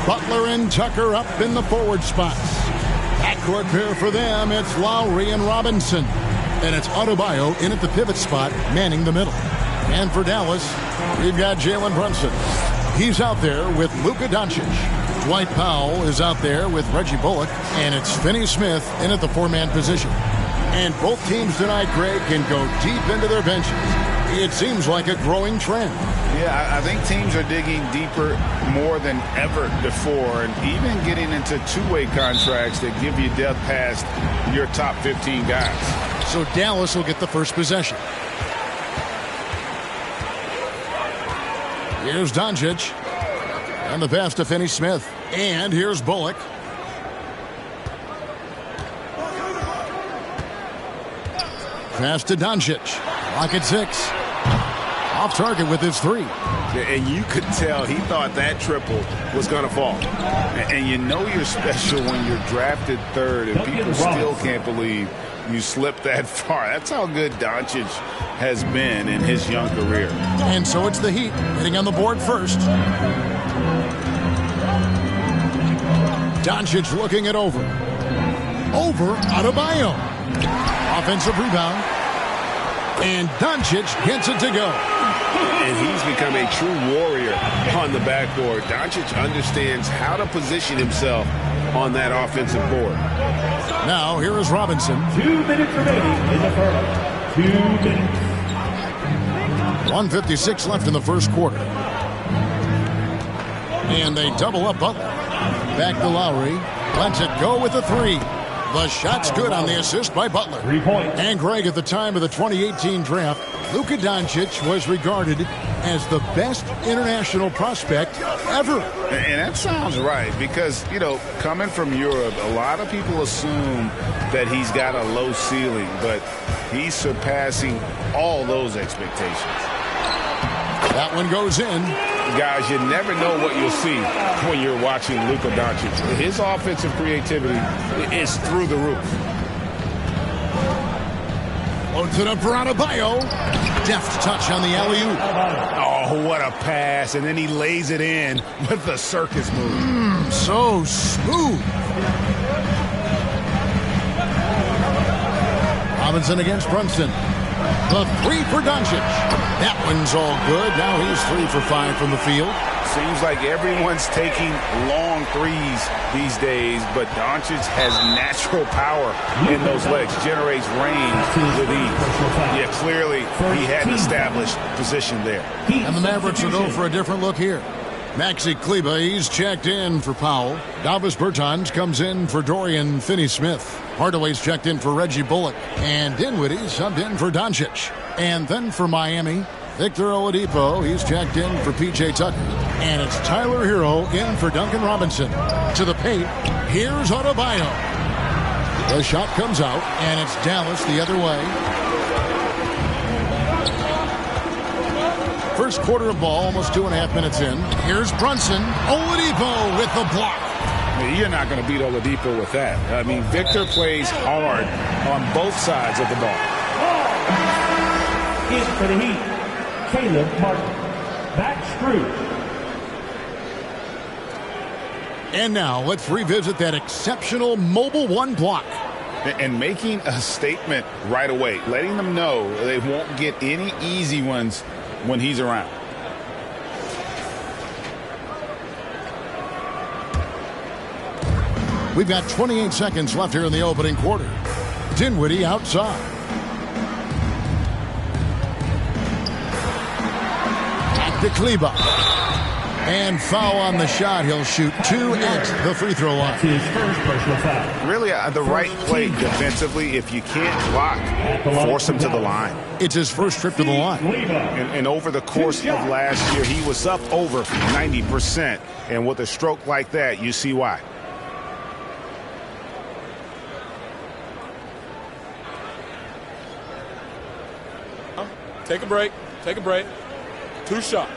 Butler and Tucker up in the forward spots. Backcourt pair for them, it's Lowry and Robinson. And it's Adebayo in at the pivot spot, manning the middle. And for Dallas, we've got Jalen Brunson. He's out there with Luka Doncic. Dwight Powell is out there with Reggie Bullock. And it's Finney Smith in at the four-man position. And both teams tonight, Greg, can go deep into their benches. It seems like a growing trend. Yeah, I think teams are digging deeper more than ever before, and even getting into two-way contracts that give you depth past your top 15 guys. So Dallas will get the first possession. Here's Doncic. And the pass to Finney Smith. And here's Bullock. Pass to Doncic. Lock at 6. Off target with his 3. And you could tell he thought that triple was going to fall. And you know you're special when you're drafted third and people still can't believe you slipped that far. That's how good Doncic has been in his young career. And so it's the Heat hitting on the board first. Doncic looking it over. Over Adebayo. Offensive rebound. And Doncic gets it to go. And he's become a true warrior on the backboard. Doncic understands how to position himself on that offensive board. Now, here is Robinson. 2 minutes remaining in the first. 2 minutes. 1:56 left in the first quarter. And they double up Butler. Back to Lowry. Lets it go with a three. The shot's good on the assist by Butler. 3 points. And Greg, at the time of the 2018 draft, Luka Doncic was regarded as the best international prospect ever. And that sounds right because, you know, coming from Europe, a lot of people assume that he's got a low ceiling, but he's surpassing all those expectations. That one goes in. Guys, you never know what you'll see when you're watching Luka Doncic. His offensive creativity is through the roof. Loads it up for Adebayo. Deft touch on the alley-oop. Oh, what a pass. And then he lays it in with the circus move. So smooth. Robinson against Brunson. The three for Doncic. That one's all good. Now he's 3 for 5 from the field. Seems like everyone's taking long threes these days, but Doncic has natural power in those legs, generates range with ease. Yeah, clearly he had an established position there. And the Mavericks will go for a different look here. Maxi Kleber, he's checked in for Powell. Davis Bertans comes in for Dorian Finney-Smith. Hardaway's checked in for Reggie Bullock. And Dinwiddie subbed in for Doncic. And then for Miami, Victor Oladipo, he's checked in for P.J. Tucker. And it's Tyler Hero in for Duncan Robinson. To the paint, here's Adebayo. The shot comes out, and it's Dallas the other way. First quarter of ball, almost 2.5 minutes in. Here's Brunson. Oladipo with the block. You're not going to beat Oladipo with that. I mean, Victor plays hard on both sides of the ball. In for the Heat, Caleb Martin. Back Screw. And now let's revisit that exceptional mobile one block. And making a statement right away, letting them know they won't get any easy ones when he's around. We've got 28 seconds left here in the opening quarter. Dinwiddie outside. Back to Kleber. And foul on the shot. He'll shoot 2 at the free throw line. His first personal foul. Really, the right play defensively. If you can't block, force him to the line. It's his first trip to the line. And over the course of last year, he was up over 90%. And with a stroke like that, you see why. Take a break. Take a break. 2 shots.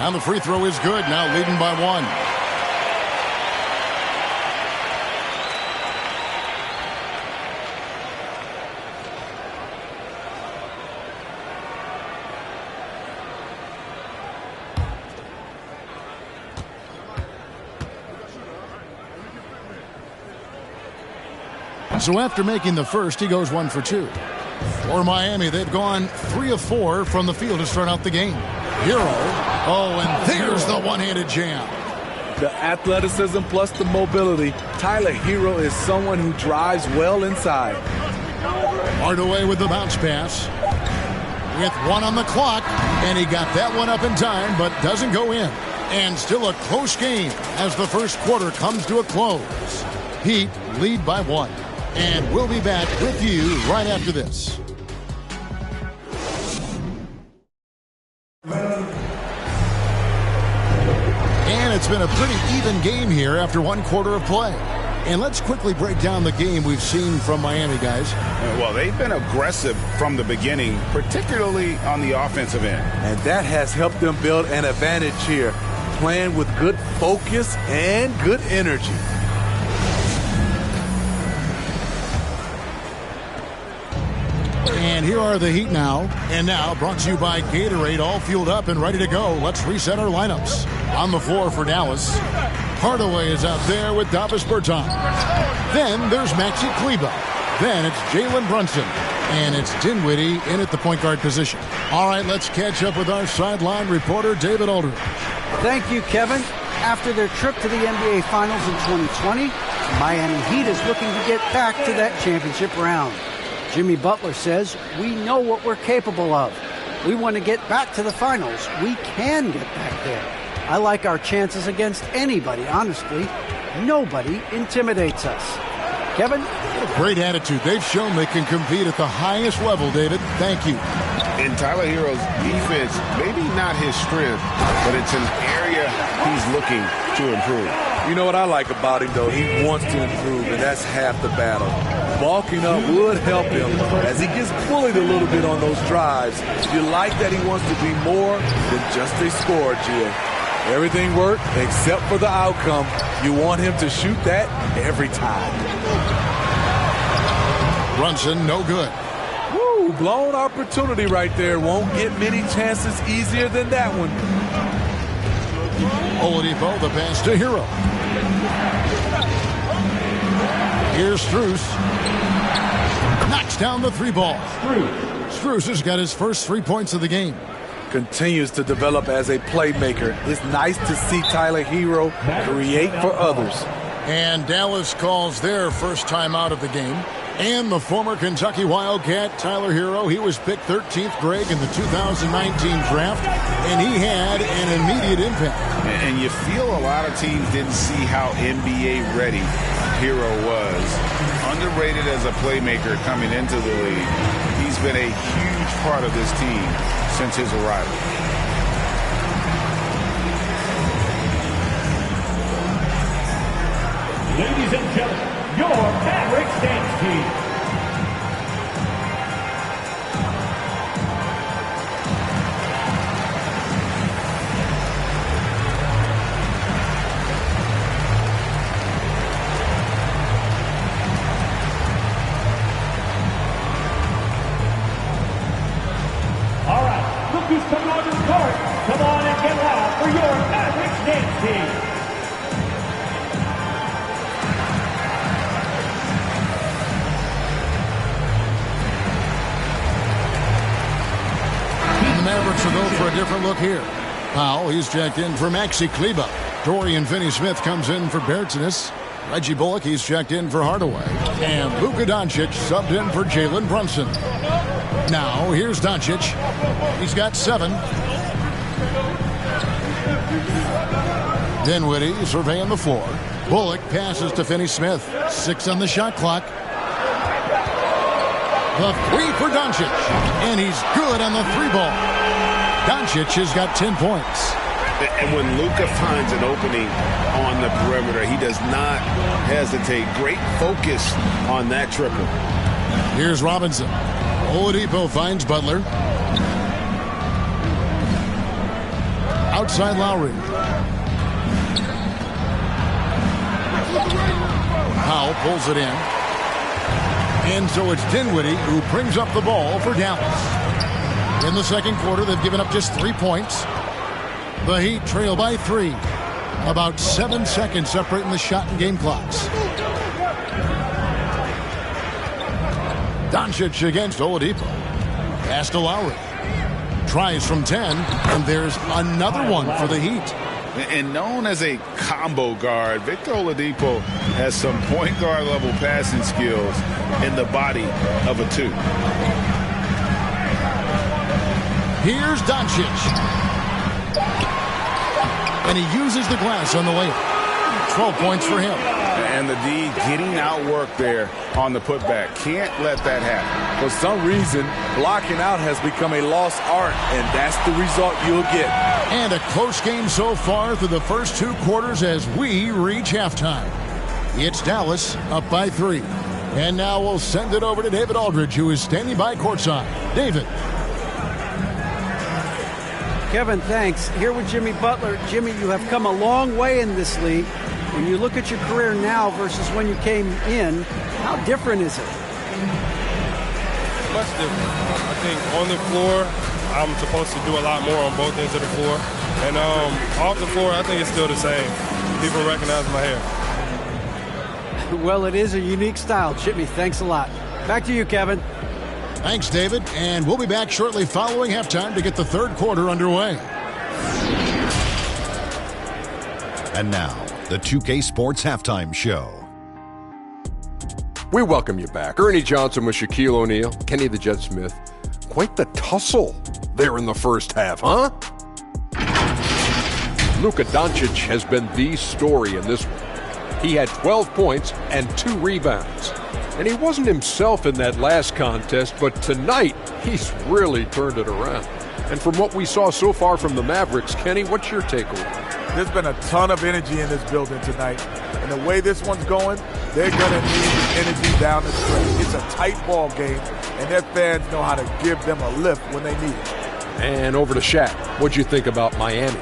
And the free throw is good. Now leading by 1. So after making the first, he goes 1 for 2. For Miami, they've gone 3 of 4 from the field to start out the game. Hero. Oh, and there's the one-handed jam. The athleticism plus the mobility. Tyler Hero is someone who drives well inside. Hardaway with the bounce pass. With 1 on the clock, and he got that one up in time, but doesn't go in. And still a close game as the first quarter comes to a close. Heat lead by 1. And we'll be back with you right after this. And it's been a pretty even game here after 1 quarter of play. And let's quickly break down the game we've seen from Miami, guys. Well, they've been aggressive from the beginning, particularly on the offensive end. And that has helped them build an advantage here, playing with good focus and good energy. And here are the Heat now. And now brought to you by Gatorade, all fueled up and ready to go. Let's reset our lineups. On the floor for Dallas, Hardaway is out there with Davis Bertans. Then there's Maxi Kleber. Then it's Jalen Brunson. And it's Dinwiddie in at the point guard position. All right, let's catch up with our sideline reporter, David Aldridge. Thank you, Kevin. After their trip to the NBA Finals in 2020, the Miami Heat is looking to get back to that championship round. Jimmy Butler says, "We know what we're capable of. We want to get back to the finals. We can get back there. I like our chances against anybody, honestly. Nobody intimidates us." Kevin? Great attitude. They've shown they can compete at the highest level, David. Thank you. In Tyler Hero's defense, maybe not his strength, but it's an area he's looking to improve. You know what I like about him, though? He wants to improve, and that's half the battle. Bulking up would help him as he gets bullied a little bit on those drives. You like that he wants to be more than just a scorer, Gio. Everything worked except for the outcome. You want him to shoot that every time. Brunson, no good. Woo, blown opportunity right there. Won't get many chances easier than that one. Oladipo, the pass to Hero. Here's Strus. Knocks down the three ball. Strus has got his first 3 points of the game. Continues to develop as a playmaker. It's nice to see Tyler Hero create for others. And Dallas calls their first time out of the game. And the former Kentucky Wildcat, Tyler Hero, he was picked 13th, Greg, in the 2019 draft, and he had an immediate impact. And you feel a lot of teams didn't see how NBA ready Hero was. Underrated as a playmaker coming into the league. He's been a huge part of this team since his arrival. Ladies and gentlemen, your Mavericks dance team. All right, look who's coming onto the court. Come on and get loud for your Mavericks dance team. The Mavericks will go for a different look here. Powell, he's checked in for Maxi Kleba. Dorian Finney-Smith comes in for Bertzinus. Reggie Bullock, he's checked in for Hardaway. And Luka Doncic subbed in for Jalen Brunson. Now, here's Doncic. He's got 7. Dinwiddie surveying the floor. Bullock passes to Finney-Smith. 6 on the shot clock. The 3 for Doncic. And he's good on the 3 ball. Doncic has got 10 points. And when Luka finds an opening on the perimeter, he does not hesitate. Great focus on that triple. Here's Robinson. Oladipo finds Butler. Outside Lowry. Powell pulls it in. And so it's Dinwiddie who brings up the ball for Dallas. In the second quarter, they've given up just 3 points. The Heat trail by 3. About 7 seconds separating the shot and game clocks. Doncic against Oladipo. Pass to Lowry. Tries from 10, and there's another one for the Heat. And known as a combo guard, Victor Oladipo has some point guard level passing skills in the body of a 2. Here's Doncic. And he uses the glass on the layup. 12 points for him. And the D getting outworked there on the putback. Can't let that happen. For some reason, blocking out has become a lost art, and that's the result you'll get. And a close game so far through the first 2 quarters as we reach halftime. It's Dallas up by 3. And now we'll send it over to David Aldridge, who is standing by courtside. David. Kevin, thanks. Here with Jimmy Butler. Jimmy, you have come a long way in this league. When you look at your career now versus when you came in, how different is it? Much different. I think on the floor, I'm supposed to do a lot more on both ends of the floor. And off the floor, I think it's still the same. People recognize my hair. Well, it is a unique style. Jimmy, thanks a lot. Back to you, Kevin. Thanks, David. And we'll be back shortly following halftime to get the third quarter underway. And now, the 2K Sports Halftime Show. We welcome you back. Ernie Johnson with Shaquille O'Neal, Kenny the Jet Smith. Quite the tussle there in the first half, huh? Luka Doncic has been the story in this one. He had 12 points and 2 rebounds. And he wasn't himself in that last contest, but tonight he's really turned it around. And from what we saw so far from the Mavericks, Kenny, what's your takeaway? There's been a ton of energy in this building tonight. And the way this one's going, they're going to need the energy down the stretch. It's a tight ball game, and their fans know how to give them a lift when they need it. And over to Shaq. What'd you think about Miami?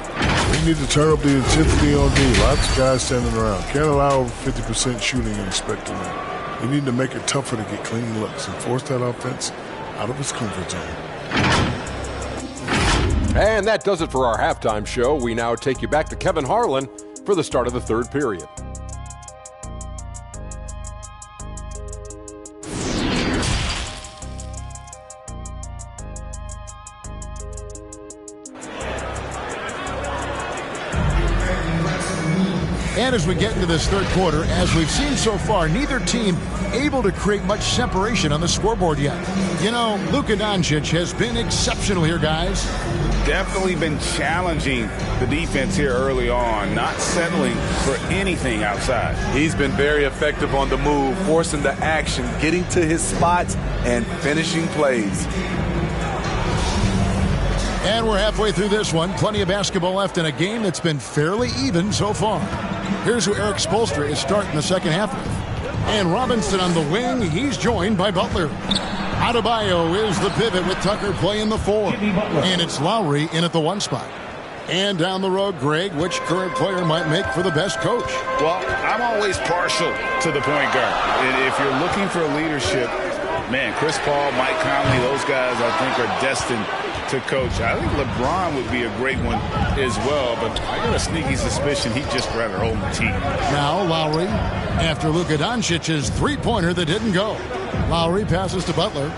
We need to turn up the intensity on D. Lots of guys standing around. Can't allow 50% shooting and expect to win. We need to make it tougher to get clean looks and force that offense out of its comfort zone. And that does it for our halftime show. We now take you back to Kevin Harlan for the start of the third period. And as we get into this third quarter, as we've seen so far, neither team able to create much separation on the scoreboard yet. You know, Luka Doncic has been exceptional here, guys. Definitely been challenging the defense here early on, not settling for anything outside. He's been very effective on the move, forcing the action, getting to his spots, and finishing plays. And we're halfway through this one. Plenty of basketball left in a game that's been fairly even so far. Here's who Eric Spoelstra is starting the second half with. And Robinson on the wing. He's joined by Butler. Adebayo is the pivot with Tucker playing the 4. And it's Lowry in at the 1 spot. And down the road, Greg, which current player might make for the best coach? Well, I'm always partial to the point guard. And if you're looking for leadership, man, Chris Paul, Mike Conley, those guys I think are destined to coach. I think LeBron would be a great one as well, but I got a sneaky suspicion he'd just rather own the team. Now Lowry, after Luka Doncic's three-pointer that didn't go. Lowry passes to Butler.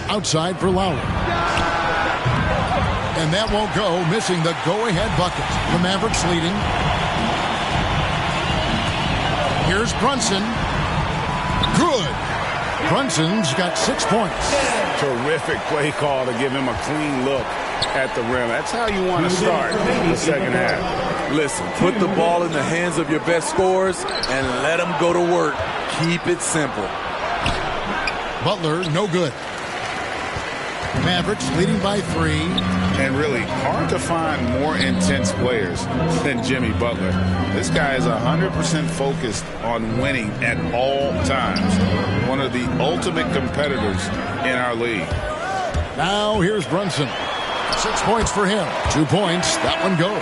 Outside for Lowry. And that won't go, missing the go-ahead bucket. The Mavericks leading. Here's Brunson. Good. Brunson's got 6 points. Terrific play call to give him a clean look at the rim. That's how you want to start the second half. Listen, put the ball in the hands of your best scorers and let them go to work. Keep it simple. Butler, no good. Mavericks leading by 3. And really hard to find more intense players than Jimmy Butler. This guy is 100% focused on winning at all times. One of the ultimate competitors in our league. Now here's Brunson. 6 points for him. 2 points. That one goes.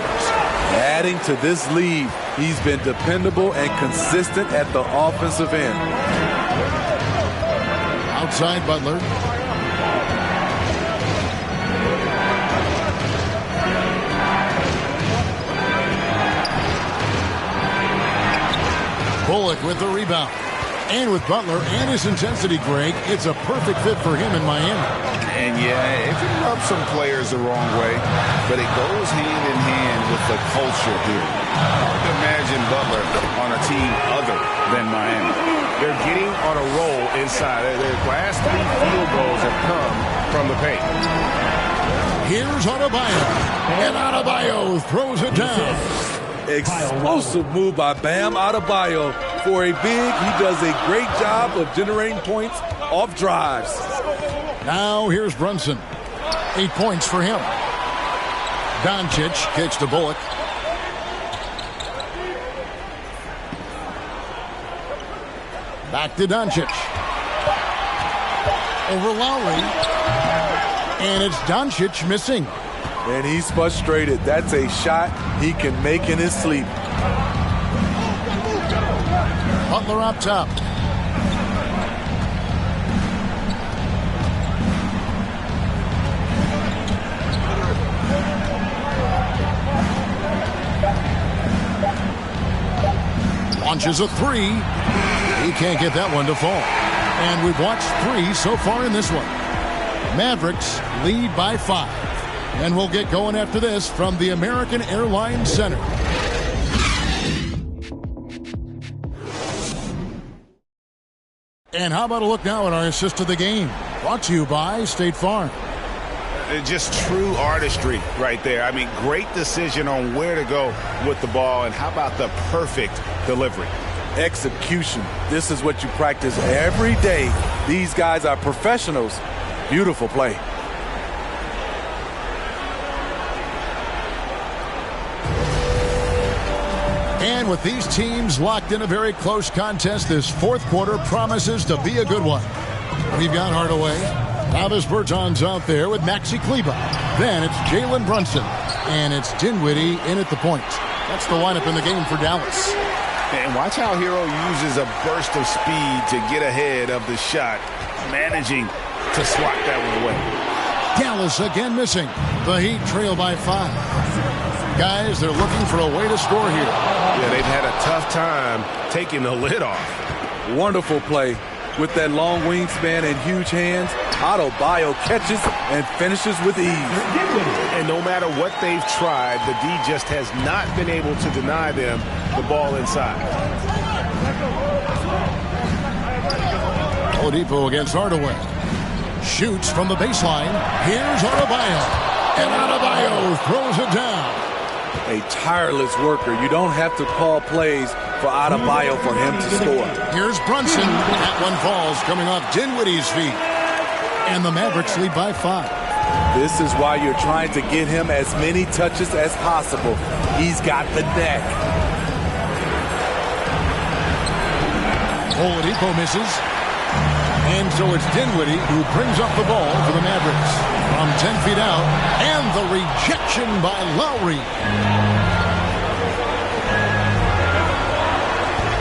Adding to this lead, he's been dependable and consistent at the offensive end. Outside Butler. Bullock with the rebound. And with Butler and his intensity, Greg, it's a perfect fit for him in Miami. And yeah, it can rub some players the wrong way, but it goes hand in hand with the culture here. Hard to imagine Butler on a team other than Miami. They're getting on a roll inside. Their last 3 field goals have come from the paint. Here's Adebayo. And Adebayo throws it down. Explosive move by Bam Adebayo. For a big, he does a great job of generating points off drives. Now here's Brunson. 8 points for him. Doncic kicks to Bullock. Back to Doncic. Over Lowry. And it's Doncic missing. And he's frustrated. That's a shot he can make in his sleep. Butler up top. Launches a 3. He can't get that one to fall. And we've watched 3 so far in this one. Mavericks lead by 5. And we'll get going after this from the American Airlines Center. And how about a look now at our assist of the game? Brought to you by State Farm. Just true artistry right there. I mean, great decision on where to go with the ball, and how about the perfect delivery? Execution. This is what you practice every day. These guys are professionals. Beautiful play. And with these teams locked in a very close contest, this fourth quarter promises to be a good one. We've got Hardaway. Travis Berton's out there with Maxi Kleber. Then it's Jalen Brunson. And it's Dinwiddie in at the point. That's the lineup in the game for Dallas. And watch how Hero uses a burst of speed to get ahead of the shot, managing to swat that one away. Dallas again missing. The Heat trail by 5. Guys, they're looking for a way to score here. Yeah, they've had a tough time taking the lid off. Wonderful play. With that long wingspan and huge hands, Adebayo catches and finishes with ease. And no matter what they've tried, the D just has not been able to deny them the ball inside. Oladipo against Hardaway. Shoots from the baseline. Here's Adebayo. And Adebayo throws it down. A tireless worker. You don't have to call plays for Adebayo for him to score. Here's Brunson. That one falls coming off Dinwiddie's feet. And the Mavericks lead by 5. This is why you're trying to get him as many touches as possible. He's got the neck. Oladipo misses. And so it's Dinwiddie who brings up the ball for the Mavericks. From 10 feet out. And the rejection by Lowry.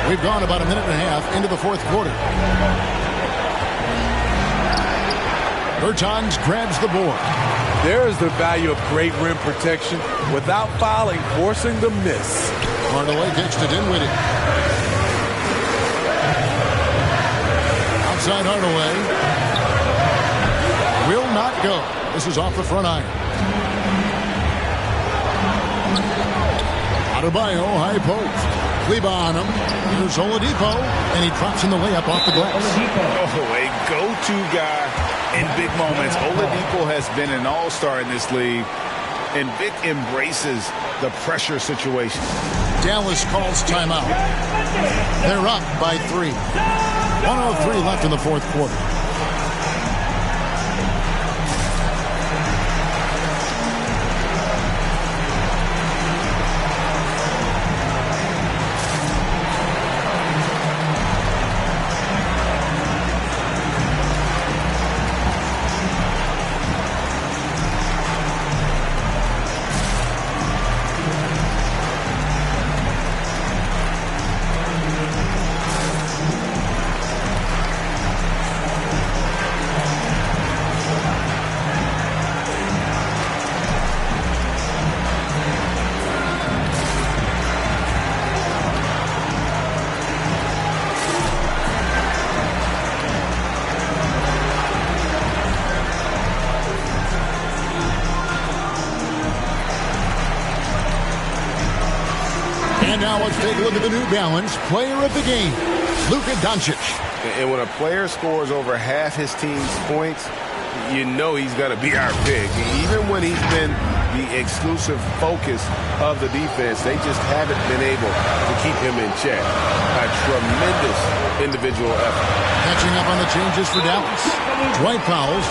We've gone about a minute and a half into the fourth quarter. Bertans grabs the board. There is the value of great rim protection without fouling, forcing the miss. Hardaway kicks to Dinwiddie. Outside Hardaway. Will not go. This is off the front iron. Adebayo, high post. Kleber on him. Here's Oladipo, and he drops in the layup off the glass. Oh, a go-to guy in big moments. Oladipo has been an all-star in this league, and Vic embraces the pressure situation. Dallas calls timeout. They're up by 3. 1:03 left in the fourth quarter. And now let's take a look at the New Balance Player of the Game, Luka Doncic. And when a player scores over half his team's points, you know he's going to be our pick. Even when he's been the exclusive focus of the defense, they just haven't been able to keep him in check. A tremendous individual effort. Catching up on the changes for Dallas. Dwight Powell's